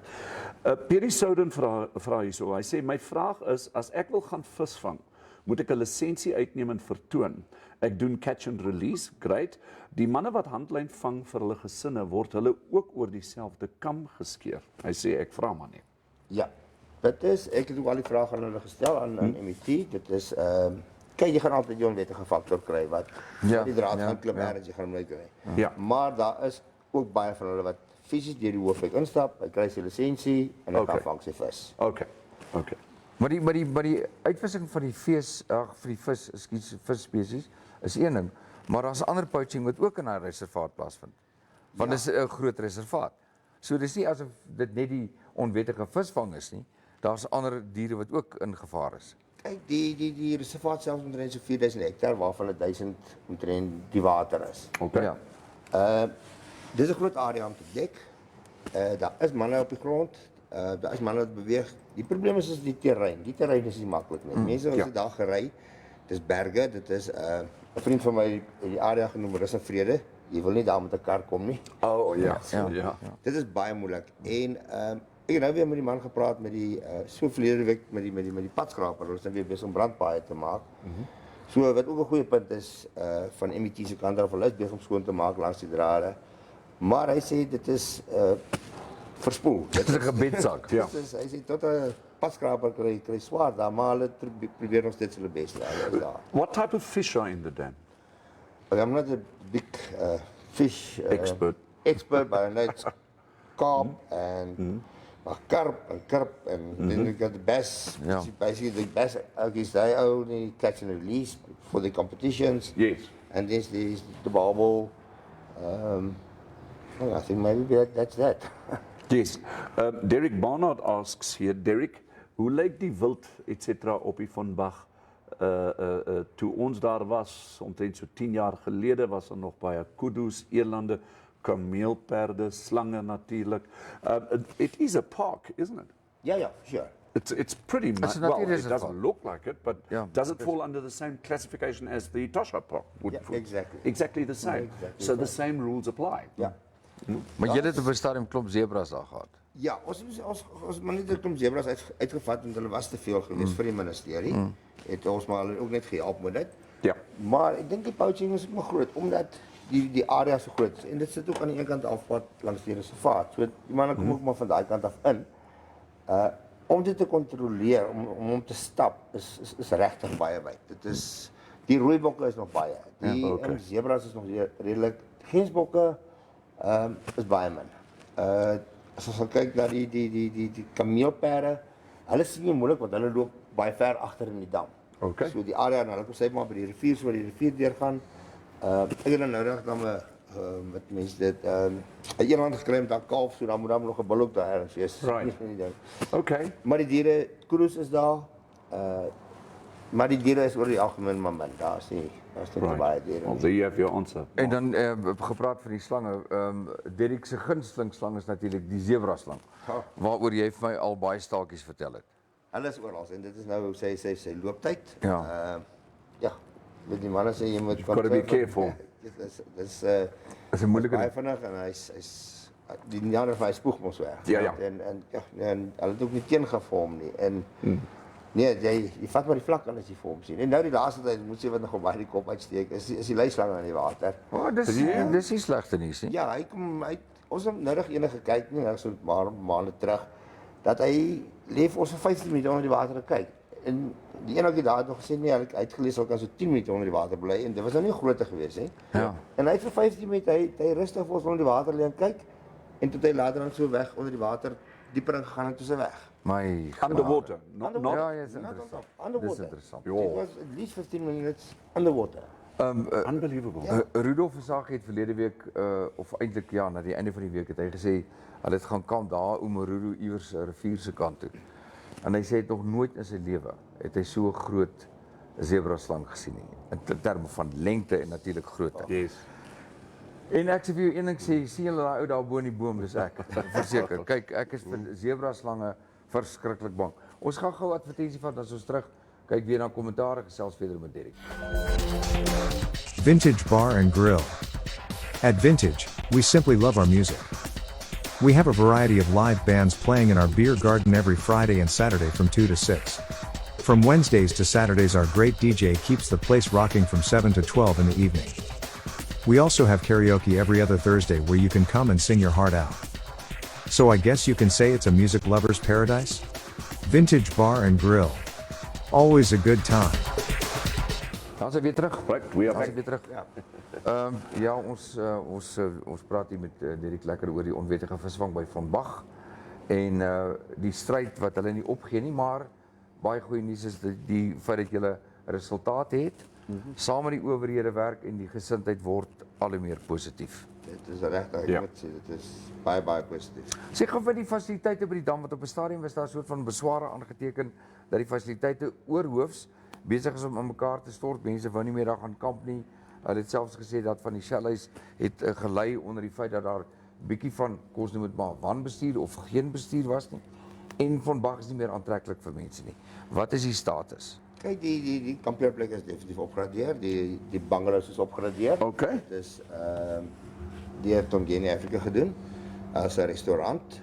Perry Souden vra hierso. Hy sê my vraag is as ek wil gaan visvang, moet ek 'n lisensie uitneem en vertoon. Ek doen catch and release, great. Die manne wat handlyn vang vir hulle gesinne, word hulle ook oor dieselfde kam geskeer. Hy sê ek vra maar net. Ja. Dit is ek het ook al die vrae aan hulle gestel aan MET. Dit is kyk jy gaan altyd 'n onwettige faktor kry wat die draad gaan klim en jy gaan hom net kry. Ja. Maar daar is ook baie van hulle wat fisies deur die hoofhek instap, hy kry sy lisensie en hy kan vang sy vis. Okay. Maar die uitvissing van die visspesies is een ding, maar daar's ander poaching wat ook in 'n reservaat plaasvind. Want dit is 'n groot reservaat. So dis nie asof dit net die onwettige visvang is nie. Daar's ander diere wat ook in gevaar is. Kyk, die reservaat self omtrent so 4000 hektaar waarvan 1000 omtrent die water is. Okay. Ja. Dis 'n groot area om te dek. Daar is manne op die grond. Daar is manne wat beweeg. Die probleem is die terrein. Die terrein is nie maklik nie. Mense wat daar gery, dis berge, dit is 'n vriend van my in die area genoem Rus en Vrede. Jy wil nie daar met 'n kar kom nie. Ja. Dit is baie moeilik. En ek het nou weer met die man gepraat met die so verlede week met die padskraper. Hulle is nou weer besig om brandpaaie te maak. So wat ook 'n goeie punt is van MET se kant af, hulle is besig om skoon te maak langs die drade. Maar hy sê dit is verspoel. Dit is 'n gebedsak. Ja. Hy sê tot 'n padskraper kry swaar daar, maar hulle probeer nog steeds hulle bes daar. What type of fish are in the dam? Well, I'm not a big fish Expert, but I know it's carp and carp and then you got the bass. Yeah. Basically the bass, they only catch and release for the competitions. Yes. And there's the barbel. Well, I think maybe that's that. Yes. Derek Barnard asks here, Derek, hoe lyk die wild etc. op die Van Bach? Toe ons daar was, omtrent so 10 jaar gelede, was er nog baie kudu's, eland, kameelperde, slange natuurlik. It is a park, isn't it? Yeah, sure. It's pretty much, a well, it reservoir. doesn't look like it, but does it fall under the same classification as the Tosha Park? Exactly. Exactly the same. Exactly so the same rules apply. Ja. Maar jy het op 'n stadium klomp zebras daar gehad. Ja, ons maar net 'n klomp zebras uitgevat want hulle was te veel geweest vir die ministerie. Het ons maar hulle ook net gehelp met dit. Ja. Maar ek dink die poaching is ook maar groot omdat die area so groot is en dit sit ook aan die een kant afpad langs die reservaat. So die manne kom ook maar van daai kant af in. Om dit te kontroleer, om te stap is regtig baie wyd. Dit is die rooibokke is nog baie. Die zebras is nog redelik. Gensbokke is baie min. As ons kyk na die kameelperde, hulle sien nie moeilik want hulle loop baie ver agter in die dam. Okay. So die area en hulle kom sê maar by die rivier, so die rivier deurgaan. Ek het nou net dan wat mense dit 'n eland gekry met 'n kalf, so dan moet daar nog 'n bullock daar ergens wees. Right. Okay. Maar die diere, kudu's is daar. Maar die diere is oor die algemeen maar min. Daar's nie baie diere. Well, there you have your answer. En dan gepraat van die slange, Derek se gunsteling slang is natuurlik die zebraslang. Waaroor jy vir my al baie staaltjies vertel het. Hulle is oral en dit is nou sy looptyd. Ja. Ja, met die manne sê jy moet Gotta be careful. Dis Is 'n moeilike baie vinnig en hy's die ander van hy spoeg mos weg. Ja. En hulle het ook nie teengevorm nie. En nee, jy vat maar die vlak aan as jy vir hom sien. En nou die laaste tyd moet jy wat nog baie die kop uitsteek. Is die leislange in die water. Dis nie slegte nuus nie. Ja, ons het nou nog enige gekyk nie, so 'n paar maande terug dat hy leef ons vir 15 minute onder die water te kyk. En die eenetjie daar het nog gesê nee, hy het gelees hy kan so 10 minute onder die water bly en dit was nou nie groter geweest nie. Ja. En hy het vir 15 minute hy rustig vir ons onder die water lê en kyk en tot hy later dan so weg onder die water dieper ingegaan en toe sy weg. My Underwater. Not Ja, is interessant. Dis interessant. It was at least 15 minutes underwater. Unbelievable. Rudolf Versag het verlede week of eintlik ja, na die einde van die week het hy gesê hulle het gaan kamp daar om Maruru iewers rivier se kant toe. En hy sê het nog nooit in sy lewe het hy so groot zebraslang gesien nie. In terme van lengte en natuurlik grootte. Yes. En ek sê vir jou een ding sê, sien julle daai ou daar bo in die boom, dis ek. Verseker. Kyk, ek is vir zebra-slange verskriklik bang. Ons gaan gou advertensie vat as ons terug. Kyk weer na kommentaar gesels verder met Dirk. Vintage Bar and Grill. At Vintage, we simply love our music. We have a variety of live bands playing in our beer garden every Friday and Saturday from 2 to 6. From Wednesdays to Saturdays, our great DJ keeps the place rocking from 7 to 12 in the evening. We also have karaoke every other Thursday where you can come and sing your heart out. So I guess you can say it's a music lover's paradise? Vintage Bar and Grill. Always a good time. Dan is hy weer terug. Right, we are Dan is hy back. weer terug. Ja, ons praat hier met Dirk lekker oor die onwettige visvang by Van Bach en die stryd wat hulle nie opgee nie, maar baie goeie nuus is die feit dat julle resultaat het. Saam met die owerhede werk en die gesindheid word al hoe meer positief. Dit is regtig, ek moet sê, dit is baie positief. Sê gou vir die fasiliteite by die dam, want op 'n stadium was daar 'n soort van besware aangeteken dat die fasiliteite oorhoofs besig is om aan mekaar te stort. Mense wou nie meer daar gaan kamp nie. Hulle het selfs gesê dat van die Shellhuis het gelei onder die feit dat daar bietjie van kos noem dit maar wanbestuur of geen bestuur was nie. En Van Bach is nie meer aantreklik vir mense nie. Wat is die status? Kyk, die kampeerplek is definitief opgradeer, die bungalows is opgradeer. Okay. Dit is deur Tongeni Afrika gedoen as 'n restaurant.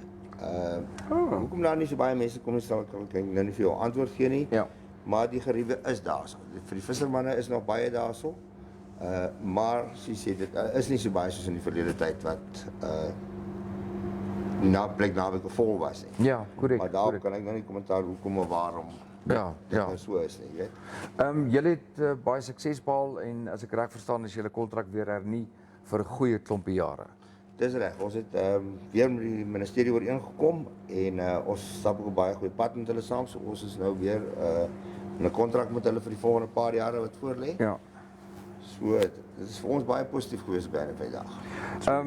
Hoekom daar nie so baie mense kom nie, sal ek nou nie vir jou antwoord gee nie. Ja. Maar die geriewe is daarso. Vir die vissermanne is nog baie daarso. Maar soos sê dit is nie so baie soos in die verlede tyd wat die plek naweek vol was nie. Ja, korrek. Maar daarop kan ek nou nie kommentaar hoekom of waarom dit nou so is nie, jy weet. Julle het baie sukses behaal en as ek reg verstaan is julle kontrak weer hernie vir 'n goeie klompie jare. Dis reg. Ons het weer met die ministerie ooreengekom en ons stap ook 'n baie goeie pad met hulle saam. So ons is nou weer in 'n kontrak met hulle vir die volgende paar jare wat voor lê. Ja. So dit is vir ons baie positief gewees by die vandag.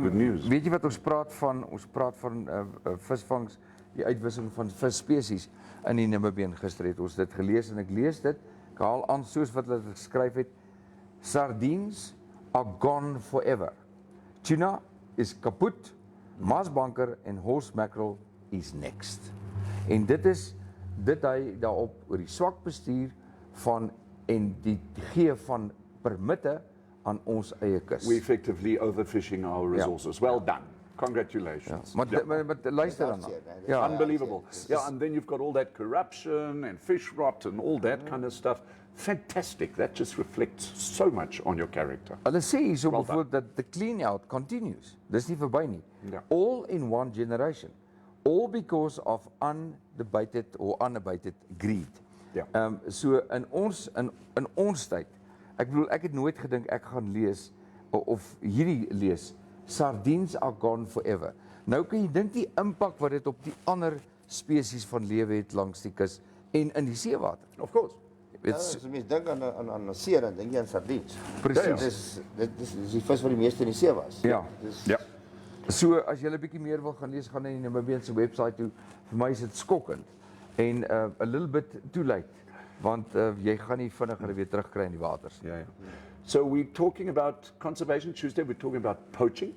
Good news. Weet jy wat ons praat van visvangs, die uitwissing van visspesies in die Namibian. Gister het ons dit gelees en ek lees dit, ek haal aan soos wat hulle geskryf het. Sardines are gone forever. Tuna is kaput, maasbanker en horse mackerel is next. En dit hy daarop oor die swak bestuur van en die gee van permitte aan ons eie kus. We're effectively overfishing our resources. Well done. Congratulations. Maar luister dan. Ja. Unbelievable. Yeah, and then you've got all that corruption and fish rot and all that kind of stuff. Fantastic. That just reflects so much on your character. Hulle sê hierso Well bijvoorbeeld dat the clean out continues. Dis nie verby nie. Ja. All in one generation. All because of unabated greed. Ja. So in ons tyd, ek bedoel ek het nooit gedink ek gaan lees of hierdie lees Sardines are gone forever. Nou kan jy dink die impak wat dit op die ander spesies van lewe het langs die kus en in die seewater. Of course. As jy mens dink aan 'n see, dan dink jy aan sardines. Presies. Dit is die vis wat die meeste in die see was. Ja. Ja. So as jy 'n bietjie meer wil gaan lees, gaan na die Namibian se webwerf toe. Vir my is dit skokkend en a little bit too late, want jy gaan nie vinniger weer terugkry in die waters. Yeah. So we're talking about Conservation Tuesday. We're talking about poaching.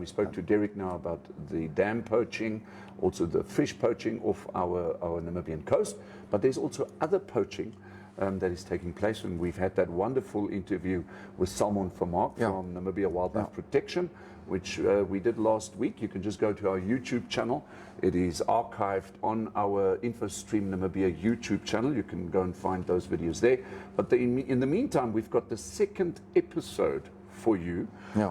We spoke to Derek now about the dam poaching, also the fish poaching off our Namibian coast. But there's also other poaching that is taking place. And we've had that wonderful interview with Salmon Vermaak from Namibia Wildlife Protection, which we did last week. You can just go to our YouTube channel. It is archived on our Infostream Namibia YouTube channel. You can go and find those videos there. But in the meantime, we've got the second episode for you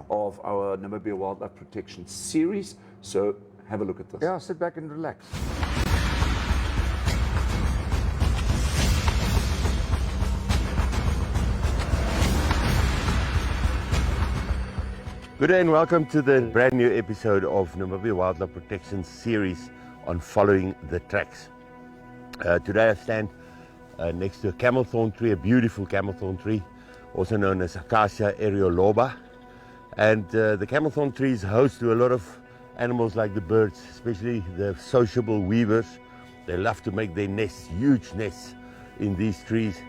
of our Namibia Wildlife Protection series. So have a look at this. Yeah, sit back and relax. Good day and welcome to the brand new episode of Namibia Wildlife Protection series on following the tracks. Today I stand next to a camelthorn tree, a beautiful camelthorn tree, also known as Acacia areoloba. And the camelthorn tree is host to a lot of animals like the birds, especially the sociable weavers. They love to make their nests, huge nests in these trees.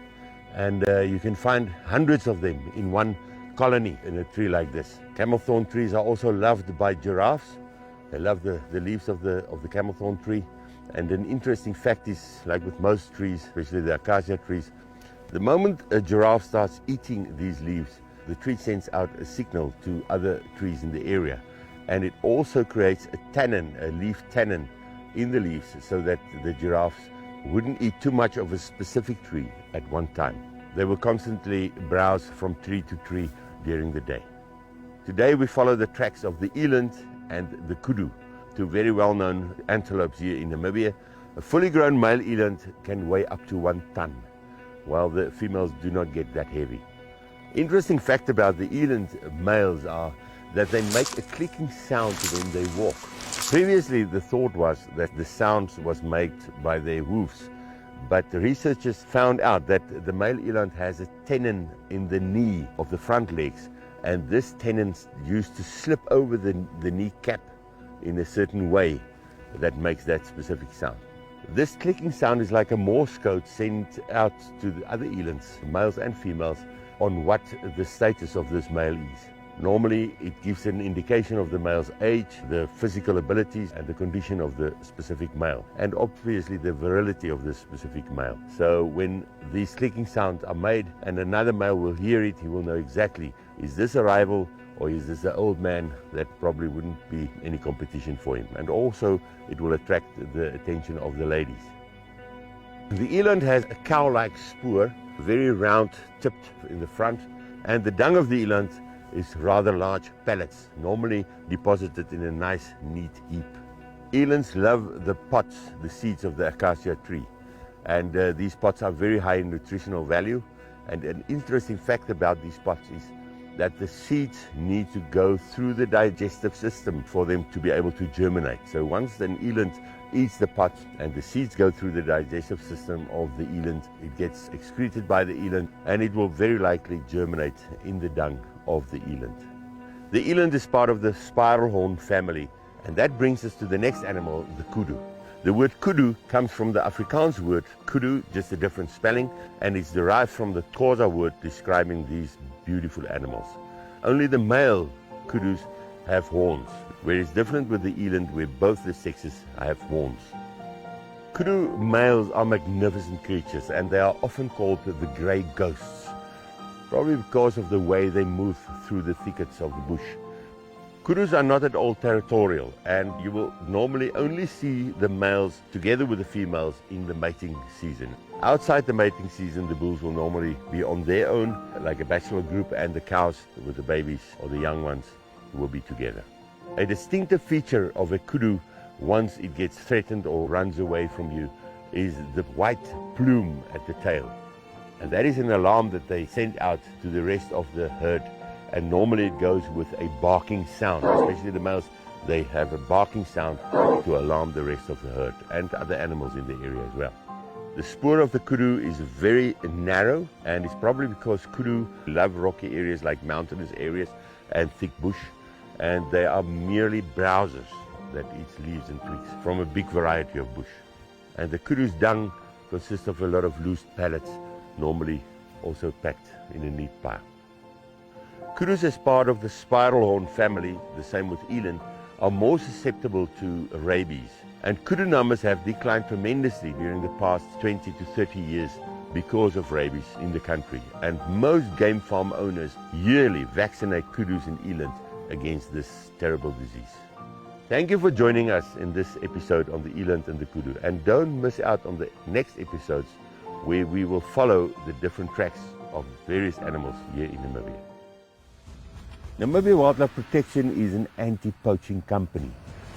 And you can find hundreds of them in one colony in a tree like this. Camel thorn trees are also loved by giraffes. They love the leaves of the camel thorn tree. And an interesting fact is, like with most trees, especially the acacia trees, the moment a giraffe starts eating these leaves, the tree sends out a signal to other trees in the area. And it also creates a tannin, a leaf tannin in the leaves, so that the giraffes wouldn't eat too much of a specific tree at one time. They will constantly browse from tree to tree during the day. Today we follow the tracks of the eland and the kudu, two very well-known antelopes here in Namibia. A fully grown male eland can weigh up to 1 ton, while the females do not get that heavy. Interesting fact about the eland males are that they make a clicking sound when they walk. Previously, the thought was that the sound was made by their hoofs, but the researchers found out that the male eland has a tenon in the knee of the front legs, and this tenon's used to slip over the kneecap in a certain way that makes that specific sound. This clicking sound is like a Morse code sent out to the other elands, males and females, on what the status of this male is. Normally, it gives an indication of the male's age, the physical abilities, and the condition of the specific male, and obviously the virility of the specific male. So when these clicking sounds are made and another male will hear it, he will know exactly, is this a rival or is this an old man that probably wouldn't be any competition for him. And also, it will attract the attention of the ladies. The eland has a cow-like spoor, very round tipped in the front, and the dung of the eland is rather large pellets, normally deposited in a nice neat heap. Elands love the pods, the seeds of the acacia tree, and these pods are very high in nutritional value. And an interesting fact about these pods is that the seeds need to go through the digestive system for them to be able to germinate. So once an eland eats the pods and the seeds go through the digestive system of the eland, it gets excreted by the eland and it will very likely germinate in the dung of the eland. The eland is part of the spiral horn family, and that brings us to the next animal, the kudu. The word kudu comes from the Afrikaans word kudu, just a different spelling, and it's derived from the Xhosa word describing these beautiful animals. Only the male kudus have horns, whereas different with the eland where both the sexes have horns. Kudu males are magnificent creatures, and they are often called the grey ghosts, probably because of the way they move through the thickets of the bush. Kudus are not at all territorial, and you will normally only see the males together with the females in the mating season. Outside the mating season, the bulls will normally be on their own, like a bachelor group, and the cows with the babies or the young ones will be together. A distinctive feature of a kudu, once it gets threatened or runs away from you, is the white plume at the tail. And that is an alarm that they send out to the rest of the herd. And normally it goes with a barking sound, especially the males. They have a barking sound to alarm the rest of the herd and other animals in the area as well. The spoor of the kudu is very narrow, and it's probably because kudu love rocky areas like mountainous areas and thick bush, and they are merely browsers that eat leaves and twigs from a big variety of bush. And the kudu's dung consists of a lot of loose pellets, normally also packed in a neat pile. Kudus, as part of the spiral horn family, the same with eland, are more susceptible to rabies. And kudu numbers have declined tremendously during the past 20 to 30 years because of rabies in the country. And most game farm owners yearly vaccinate kudus and eland against this terrible disease. Thank you for joining us in this episode on the eland and the kudu. And don't miss out on the next episodes where we will follow the different tracks of various animals here in Namibia. Namibia Wildlife Protection is an anti-poaching company.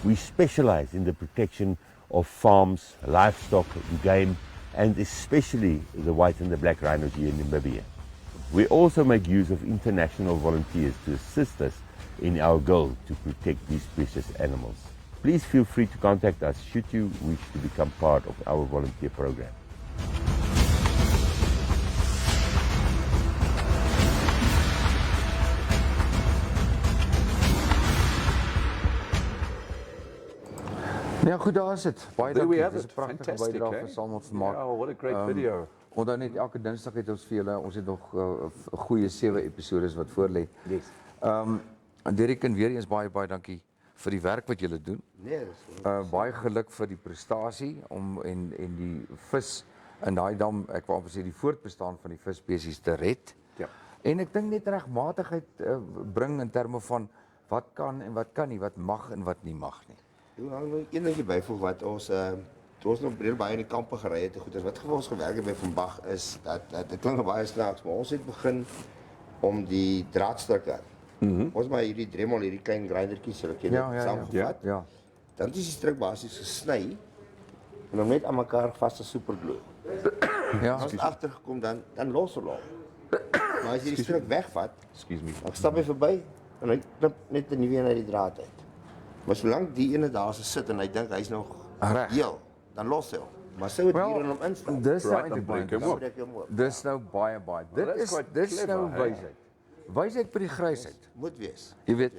We specialize in the protection of farms, livestock, game, and especially the white and the black rhinos here in Namibia. We also make use of international volunteers to assist us in our goal to protect these precious animals. Please feel free to contact us should you wish to become part of our volunteer program. Ja, goed, daar is het. Baie There we dankie. have Dis it. 'n pragtige Fantastic, bydrae eh? vir Salmon vermaak. Yeah, what a great video. Onthou net elke Dinsdag het ons vir julle, ons het nog 'n goeie 7 episodes wat voor lê. Yes. Dirk, en weer eens baie dankie vir die werk wat julle doen. Nee, dis Baie geluk vir die prestasie om en die vis in daai dam, ek wou amper sê die voortbestaan van die visspesies te red. Ja. En ek dink net regmatigheid bring in terme van wat kan en wat kan nie, wat mag en wat nie mag nie. Ek wil nou een dingkie byvoeg wat ons toe ons nog baie in die kampe gery het, goed, wat ons gewerk het by Van Bach is dat dit klink baie snaaks, maar ons het begin om die draadstukke. Ons maar hierdie dremel, hierdie klein grindertjies, hulle ken dit saamgevat. Ja. Dan is die stryk basies gesny en hom net aan mekaar vas te superglue. Ja. As ons agtergekom dan los hulle hom. Maar as jy die stryk wegvat, Excuse me. dan stap jy verby en hy knip net 'n nuwe een uit die draad uit. Maar solank die ene daar se sit en hy dink hy's nog Reg. heel, dan los hy hom. Maar sou dit hier in hom instap. Dis nou Right, eintlik dan breek baie hy hom interessant. op. Dis nou baie. Dit that's is quite dis clever, nou hey? wysheid. Wysheid by die grysheid. Moet wees. Jy weet,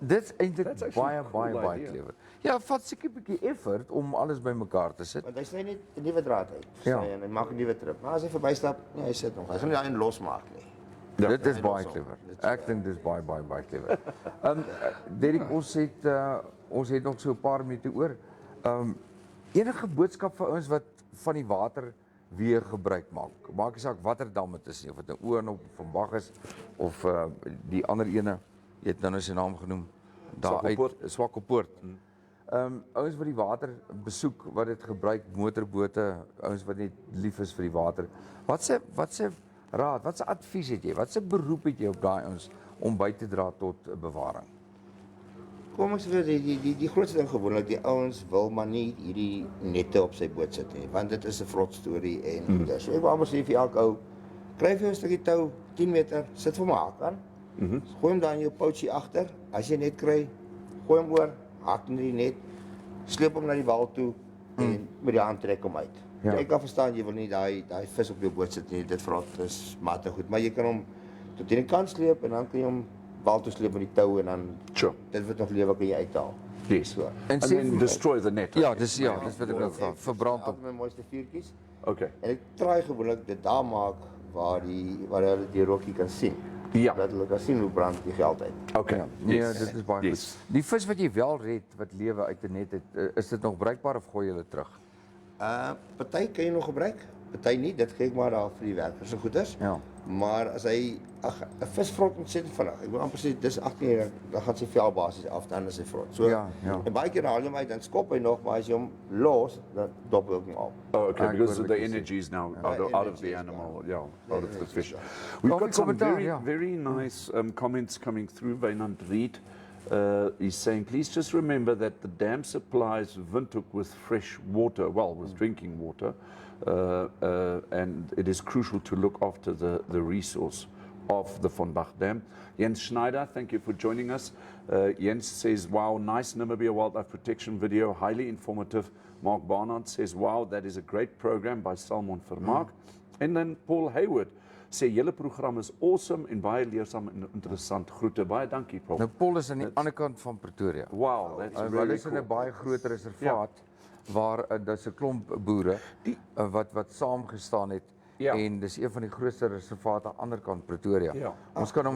dit is eintlik That's actually baie a cool idea. clever. Ja, vat seker 'n bietjie effort om alles bymekaar te sit. Want hy sny net 'n nuwe draad uit. Ja. Sny en hy maak 'n nuwe trip. Maar as hy verbystap, nee, hy sit nog. Hy gaan nie daai een losmaak nie. Dit is hy baie los hom. clever. Dit is Ek dink dis baie clever. Derek, ons het nog so 'n paar minute oor. Enige boodskap vir ouens wat van die water weer gebruik maak. Maak nie saak watter dam dit is nie, of dit 'n Oon of Van Bach is of die ander ene, jy het nou sy naam genoem, daar uit Swakoppoort. Ouens wat die water besoek, wat dit gebruik, motorbote, ouens wat net lief is vir die water. Wat se raad, wat se advies het jy? Wat se beroep het jy op daai ouens om by te dra tot bewaring? Kom ek sê vir die grootste ding gewoonlik, die ouens wil maar nie hierdie nette op sy boot sit nie, want dit is 'n vrot storie en goeie. So ek wou amper sê vir elke ou, kry vir 'n stukkie tou, 10 meter, sit vir my haak aan. Gooi hom dan in jou pouchie agter. As jy net kry, gooi hom oor, haak in die net, sleep hom na die wal toe en met die hand trek hom uit. Ja. Ek kan verstaan jy wil nie daai vis op jou boot sit nie, dit vrot is mate goed, maar jy kan hom tot in die kant sleep en dan kan jy hom wal toe sleep met die tou en dan Sure. dit wat nog lewe kan jy uithaal. Yes. So. And then destroy the net. Ja, dis wat ek nou vra. Verbrand hom. Al my mooiste vuurtjies. Okay. En ek traai gewoonlik dit daar maak waar hulle die rookie kan sien. Ja. Dat hulle kan sien hoe brand die geld uit. Okay. Nee, dit is baie Yes. goed. Die vis wat jy wel red, wat lewe uit 'n net het, is dit nog bruikbaar of gooi jy hulle terug? Party kan jy nog gebruik, party nie. Dit gee ek maar daar vir die werkers en goeders. Ja. Maar as hy 'n vis vrot ontsettend vinnig. Ek wil amper sê dis 18 jaar, dan gaan sy vel basies af, dan is hy vrot. So Ja. en baie keer haal jy hom uit, dan skop hy nog, maar as jy hom los, dan dop hy ook nog op. Oh, okay, I because got the what you energy is now Yeah. out of Energy the is animal, gone. yeah, out of the energy fish. is gone. We've Well, got some commentaar, very, yeah. very nice comments coming through. Wynand Reed is saying, please just remember that the dam supplies Windhoek with fresh water, well, with drinking water, and it is crucial to look after the resource of the Van Bach Dam. Jens Schneider, thank you for joining us. Jens says, wow, nice Namibia wildlife protection video, highly informative. Mark Barnard says, wow, that is a great program by Salmon Vermaak. And then Paul Hayward sê, julle program is awesome en baie leersaam en interessant. Groete, baie dankie, Paul. Nou Paul is aan die ander kant van Pretoria. Wow, that's Hulle really is in 'n cool. baie groot reservaat waar daar's 'n klomp boere wat saam gestaan het. Ja. En dis een van die grootste reservate aan die ander kant Pretoria. Ja. Ons kan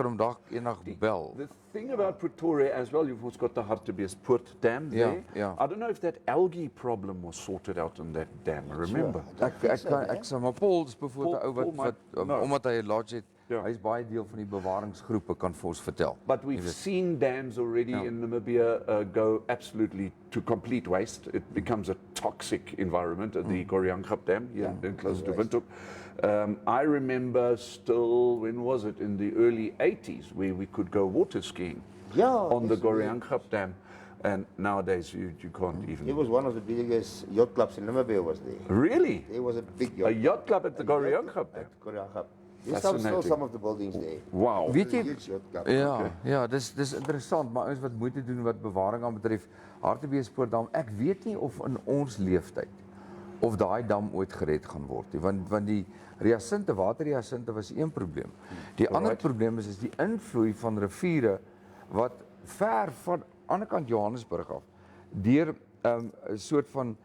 hom dalk eendag bel. The thing about Pretoria as well, you've also got the Hartbeespoort Dam Yeah, there. yeah. I don't know if that algae problem was sorted out on that dam, remember? Ek sê maar Paul is byvoorbeeld 'n ou Paul wat might- omdat hy 'n lodge het, Ja. hy's baie deel van die bewaringsgroepe kan vir ons vertel. But we've seen dams already in Namibia go absolutely to complete waste. It becomes a toxic environment, the Goriangap Dam here in close to Windhoek. I remember still, when was it, in the early 80s, where we could go water skiing on the Goriangap Dam. And nowadays you can't even. It was one of the biggest yacht clubs in Namibia was there. Really? There was a big A yacht. yacht club at the Goriangap Dam? At Goriangap. There's still Fascinating. some of the buildings there. Wow. Weet jy, Huge yacht club. ja, dis interessant, maar ouens wat moeite doen wat bewaring aan betref, Hartbeespoort Dam, ek weet nie of in ons leeftyd of daai dam ooit gered gaan word nie, want die waterhyassinte was een probleem. Die ander probleem is die invloei van riviere wat ver van ander kant Johannesburg af deur 'n soort van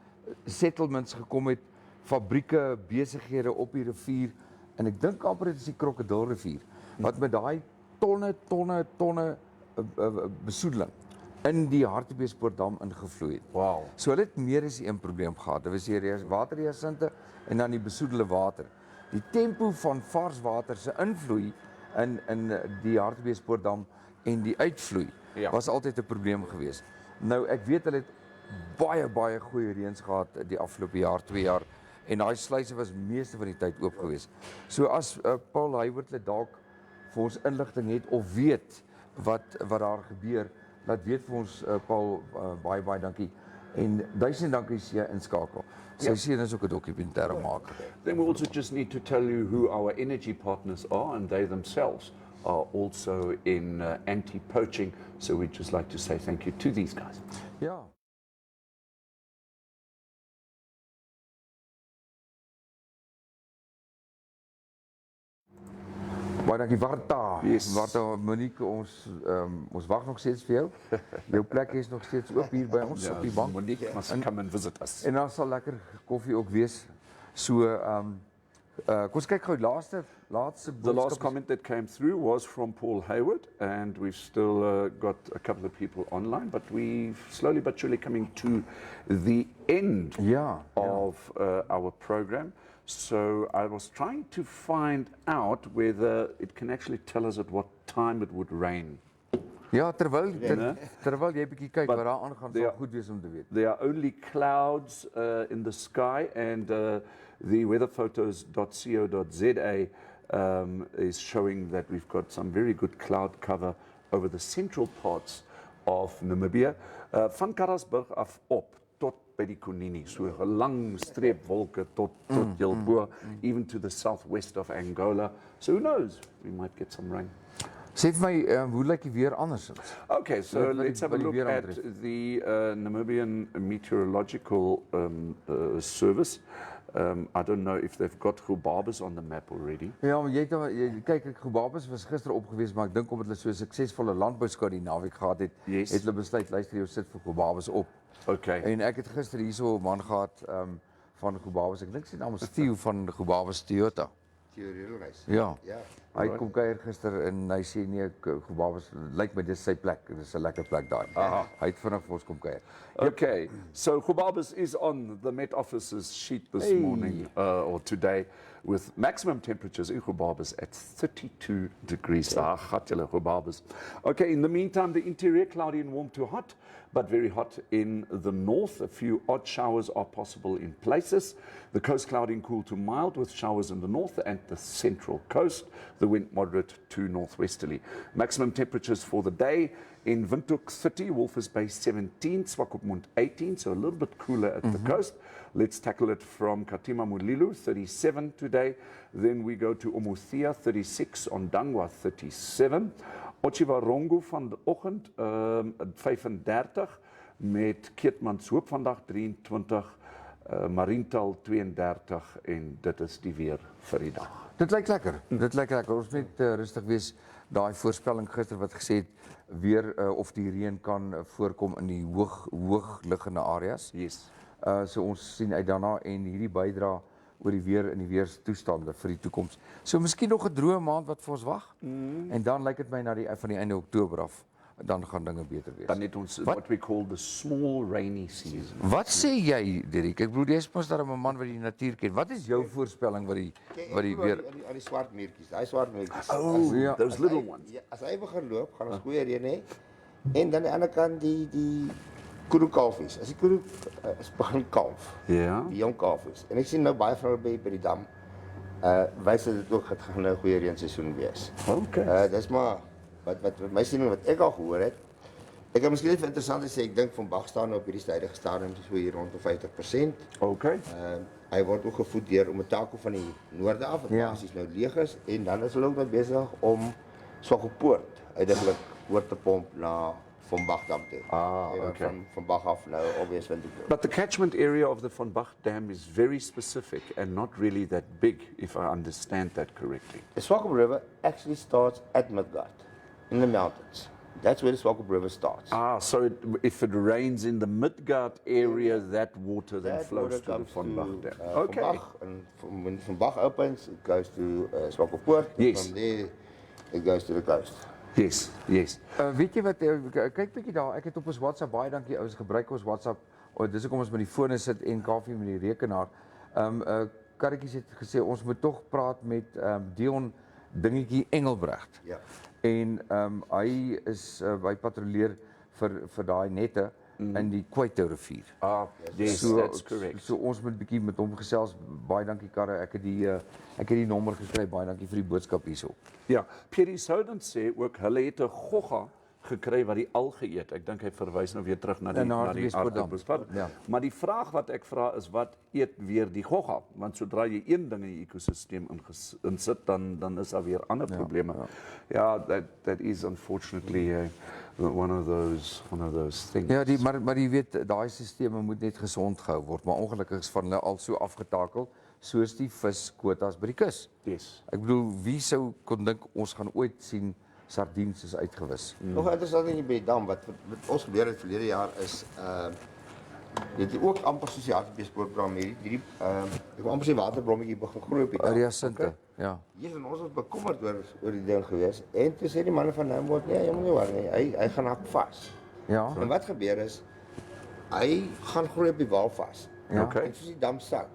settlements gekom het fabrieke, besighede op die rivier en ek dink amper dit is die Krokodilrivier wat met daai tonne besoedeling in die Hartbeespoortdam ingevloei het. Wow. So hulle het meer as een probleem gehad. Dit was die waterreasinte en dan die besoedelde water. Die tempo van vars water se invloei in die Hartbeespoortdam en die uitvloei was altyd 'n probleem geweest. Nou ek weet hulle het baie goeie reëns gehad die afgelope jaar, 2 jaar en daai sluise was meeste van die tyd oop geweest. So as Paul Hayward dalk vir ons inligting het of weet wat daar gebeur, laat weet vir ons Paul baie dankie. En 1000 dankie as jy inskakel. Sy seun is ook 'n dokumentêre maker. Then we also just need to tell you who our energy partners are, and they themselves are also in anti-poaching. So we'd just like to say thank you to these guys. Ja. Baie dankie Warta. Yes. Warta, Monique, ons wag nog steeds vir jou. Jou plek is nog steeds oop hier by ons op die bank. Monique must come and visit us. En daar sal lekker koffie ook wees. So kom ons kyk gou laaste The last comment that came through was from Paul Hayward, and we've still got a couple of people online, but we're slowly but surely coming to the end of our program. So I was trying to find out whether it can actually tell us at what time it would rain. Ja, terwyl jy bietjie kyk wat daar aangaan, sal goed wees om te weet. There are only clouds in the sky, and the weatherphotos.co.za is showing that we've got some very good cloud cover over the central parts of Namibia. Van Karasburg af op tot by die Konini, so 'n lang streep wolke tot heel bo, even to the southwest of Angola. So who knows, we might get some rain. Sê vir my, hoe lyk die weer andersins? Okay, so let's have a look at the Namibian Meteorological Service. I don't know if they've got Gubabas on the map already. Ja, maar jy kyk, Gubabas was gister op gewees, maar ek dink omdat hulle so 'n suksesvolle landbouskou die naweek gehad het, het hulle besluit luister jy sit vir Gubabas op. Okay. En ek het gister hierso 'n man gehad van Gubabas. Ek dink sy naam is Theo van Gubabas Toyota. Ja. Hy kom kuier gister en hy sê nee, Gubabas lyk my dis sy plek. Dis 'n lekker plek daai. Hy het vinnig vir ons kom kuier. Okay, so Gubabas is on the Met Office's sheet this morning or today with maximum temperatures in Gubabas at 32 degrees. Gubabas. Okay, in the meantime, the interior cloudy and warm to hot, but very hot in the north. A few odd showers are possible in places. The coast cloudy and cool to mild with showers in the north and the central coast. The wind moderate to northwesterly. Maximum temperatures for the day in Windhoek 30, Walvis Bay 17, Swakopmund 18, so a little bit cooler at the coast. Let's tackle it from Katima Mulilu, 37 today. Then we go to Umuthia, 36, Ondangwa 37. Ochiwarongo vanoggend 35 met Keetmanshoop vandag 23, Mariental 32 en dit is die weer vir die dag. Dit lyk lekker. Dit lyk lekker. Ons net rustig wees. Daai voorspelling gister wat gesê het weer of die reën kan voorkom in die hoogliggende areas. Yes. So ons sien uit daarna en hierdie bydra oor die weer in die weerstoestande vir die toekoms. So miskien nog 'n droë maand wat vir ons wag. En dan lyk dit my na die van die einde Oktober af, dan gaan dinge beter wees. Dan het ons what we call the small rainy season. Wat sê jy, Dirk? Ek bedoel jy is mos daar 'n man wat die natuur ken. Wat is jou voorspelling wat die weer aan die swart muurtjies, daai swart muurtjies. Oh, those little ones. Ja, as hy begin loop, gaan ons goeie reën hê. En dan aan die ander kant die kalfies. As die koeie begin kalf. Ja. Die jong kalfies. En ek sien nou baie van hulle by die dam. Wys dit ook het gaan 'n goeie reënseisoen wees. Okay. Dis maar wat my siening wat ek al gehoor het. Ek het miskien interessant sê ek dink van Bach staan op hierdie huidige stadium so hier rond 50%. Okay. Hy word ook gevoed deur om 'n taako van die noorde af wat basies nou leeg is en dan is hulle ook nog besig om Swakopmund uiteindelik oor te pomp na van Bach Dam toe. Okay. Van Bach af nou obvious Windhoek. But the catchment area of the Van Bach Dam is very specific and not really that big, if I understand that correctly. The Swakopmund River actually starts at Midgard in the mountains. That's where the Swakop River starts. So if it rains in the Midgard area, that water then That flows water to the comes Van Bach Dam. Van Okay. Bach, and when Van Bach opens, it goes to Swakop Poort. Yes. From there, it goes to the coast. Yes, yes. Weet jy wat, kyk bietjie daar, ek het op ons WhatsApp, baie dankie, ons gebruik ons WhatsApp, dis hoekom ons met die fone sit en Kaufee met die rekenaar. Karretjies het gesê, ons moet toch praat met Dion Dingetjie Engelbrecht. Ja. En hy patrolleer vir daai nette in die Kwytou rivier. Yes, that's correct. So ons moet bietjie met hom gesels. Baie dankie Karre, ek het die nommer geskryf. Baie dankie vir die boodskap hierso. Ja, Pierre Souden sê ook, hulle het 'n gogga gekry wat die al geëet. Ek dink hy verwys nou weer terug na die aardappelspad. Ja. Maar die vraag wat ek vra is, wat eet weer die gogga? Want sodra jy een ding in die ekosisteem insit, dan is daar weer ander probleme. Ja, that is unfortunately one of those things. Ja, maar jy weet, daai sisteme moet net gesond gehou word, maar ongelukkig is van hulle al so afgetakel, soos die viskwotas by die kus. Yes. Ek bedoel, wie sou kon dink ons gaan ooit sien sardiens is uitgewis? Nog interessant ding by die dam, wat ons gebeur het verlede jaar is, dit het ook amper soos die hartbeespoortprogram hierdie, ek wil amper sê waterblommetjie begin groei op die dam. Ariasinte, ja. Hier en ons was bekommerd oor die ding gewees, en toe sê die manne van Namibia, nee, jy moet nie worry nie, hy gaan hak vas. Ja. En wat gebeur is, hy gaan groei op die wal vas. Ja. Okay. En soos die dam sak,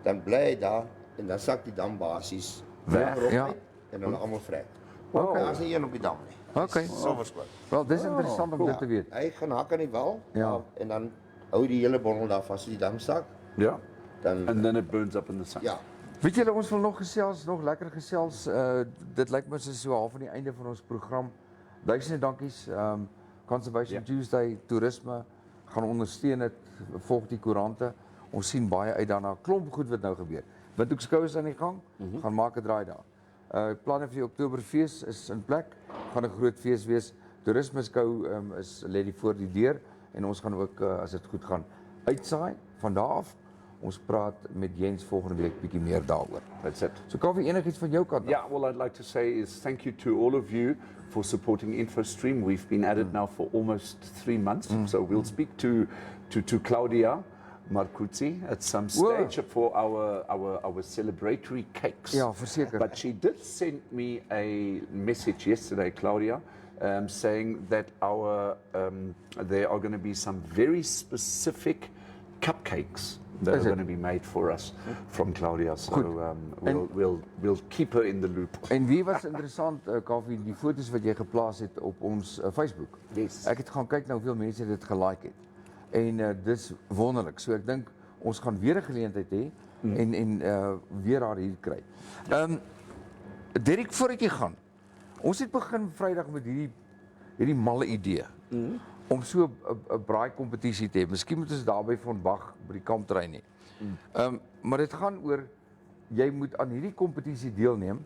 dan bly hy daar, en dan sak die dam basies Weg. Ja. en dan almal vrek. Okay. Daar is nie een op die dam nie. Okay. So verskoon. Wel, dis interessant om dit te weet. Hy gaan hak aan die wal, Ja. en dan hou die hele bondel daar vas as die dam sak, Ja. dan, And then it burns up in the sun. ja. Weet julle, ons wil nog gesels, nog lekker gesels. Dit lyk my soos so half aan die einde van ons program. Duisende dankies. Conservation Tuesday, toerisme, gaan ondersteun dit, volg die koerante. Ons sien baie uit daarna. Klomp goed wat nou gebeur. Windhoekskou is aan die gang, gaan maak 'n draai daar. Planne vir die Oktoberfees is in plek, gaan 'n groot fees wees. Toerismeskou lê die voor die deur en ons gaan ook, as dit goed gaan, uitsaai van daar af. Ons praat met Jens volgende week bietjie meer daaroor. That's it. So Kaufee, enigiets van jou kant? Yeah, well, I'd like to say is thank you to all of you for supporting Infostream. We've been at it now for almost 3 months. So we'll speak to Claudia Marcuzzi at some stage for our celebratory cakes. Ja, verseker. But she did send me a message yesterday, Claudia, saying that there are going to be some very specific cupcakes that are going to be made for us from Claudia. So we'll keep her in the loop. En wie was interessant, Kaufee, die foto's wat jy geplaas het op ons Facebook. Yes. Ek het gaan kyk nou hoeveel mense dit gelike het. En dis wonderlik. So ek dink ons gaan weer 'n geleentheid hê en weer haar hier kry. Derek, voordat jy gaan. Ons het begin Vrydag met hierdie malle idee. Om so 'n braai kompetisie te hê. Miskien moet ons daarby van Bach by die kampterrein hê. Maar dit gaan oor jy moet aan hierdie kompetisie deelneem,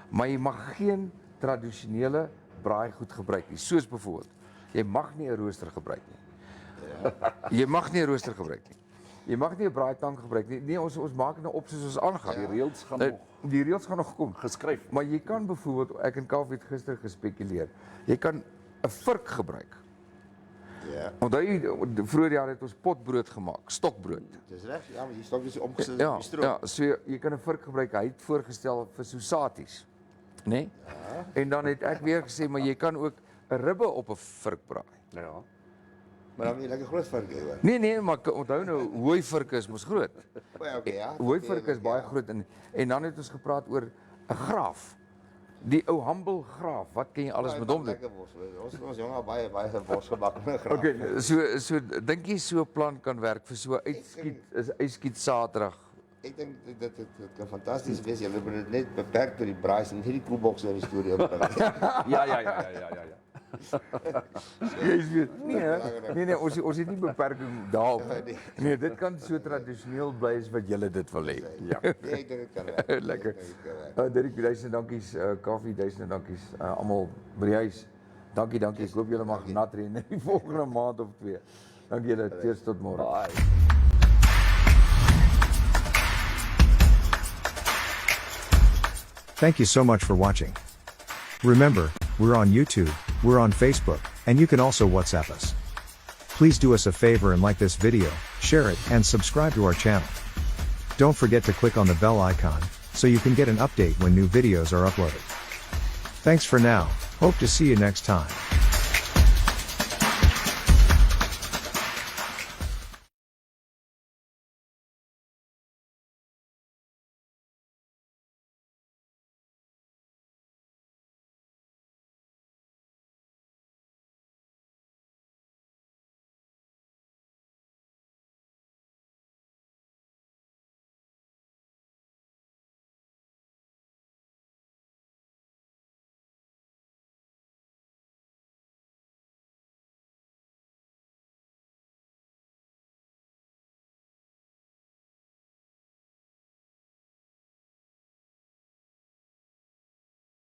maar jy mag geen tradisionele braaigoed gebruik nie. Soos byvoorbeeld, jy mag nie 'n rooster gebruik nie. Jy mag nie 'n rooster gebruik nie. Jy mag nie 'n braaitang gebruik nie. Nee, ons maak nou op soos ons aangaan. Die reëls gaan nog Die reëls gaan nog kom. geskryf. Maar jy kan byvoorbeeld, ek en Kaufee het gister gespekuleer. Jy kan 'n vurk gebruik. Ja. Onthou jy vroeër jaar het ons potbrood gemaak, stokbrood. Dis reg, ja, maar hier stok is omgesit Ja, op die stroop. ja, so jy kan 'n vurk gebruik. Hy het voorgestel vir sosaties. Né? Nee? Ja. En dan het ek weer gesê, maar jy kan ook 'n ribbe op 'n vurk braai. Ja. Maar dan moet jy lekker groot vark hê hoor. Nee, maar onthou nou, hooi vurke is mos groot. O, okay, ja. Hooi vurke is baie groot en dan het ons gepraat oor 'n graaf. Die ou humble graaf, wat kan jy alles met hom doen? Lekker bos. Ons jong al baie bosgebakkene graaf. Okay, so dink jy so 'n plan kan werk vir so 'n uitskiet Saterdag? Ek dink dit kan fantasties wees. Jy moet dit net beperk tot die braais en nie die koelboks in die storie opbring. Ja. Jy weet, nee, ons het nie beperking daarop. Nee, dit kan so tradisioneel bly as wat julle dit wil hê. Ja. Nee, ek dink dit kan werk. Lekker. Dirk, duisende dankies, Kaufee, duisende dankies, almal by die huis. Dankie. Ek hoop julle mag nat reën in die volgende maand of 2. Dankie julle, cheers tot môre. Bye. Thank you so much for watching. Remember, we're on YouTube, We're on Facebook, and you can also WhatsApp us. Please do us a favor and like this video, share it, and subscribe to our channel. Don't forget to click on the bell icon, so you can get an update when new videos are uploaded. Thanks for now, hope to see you next time.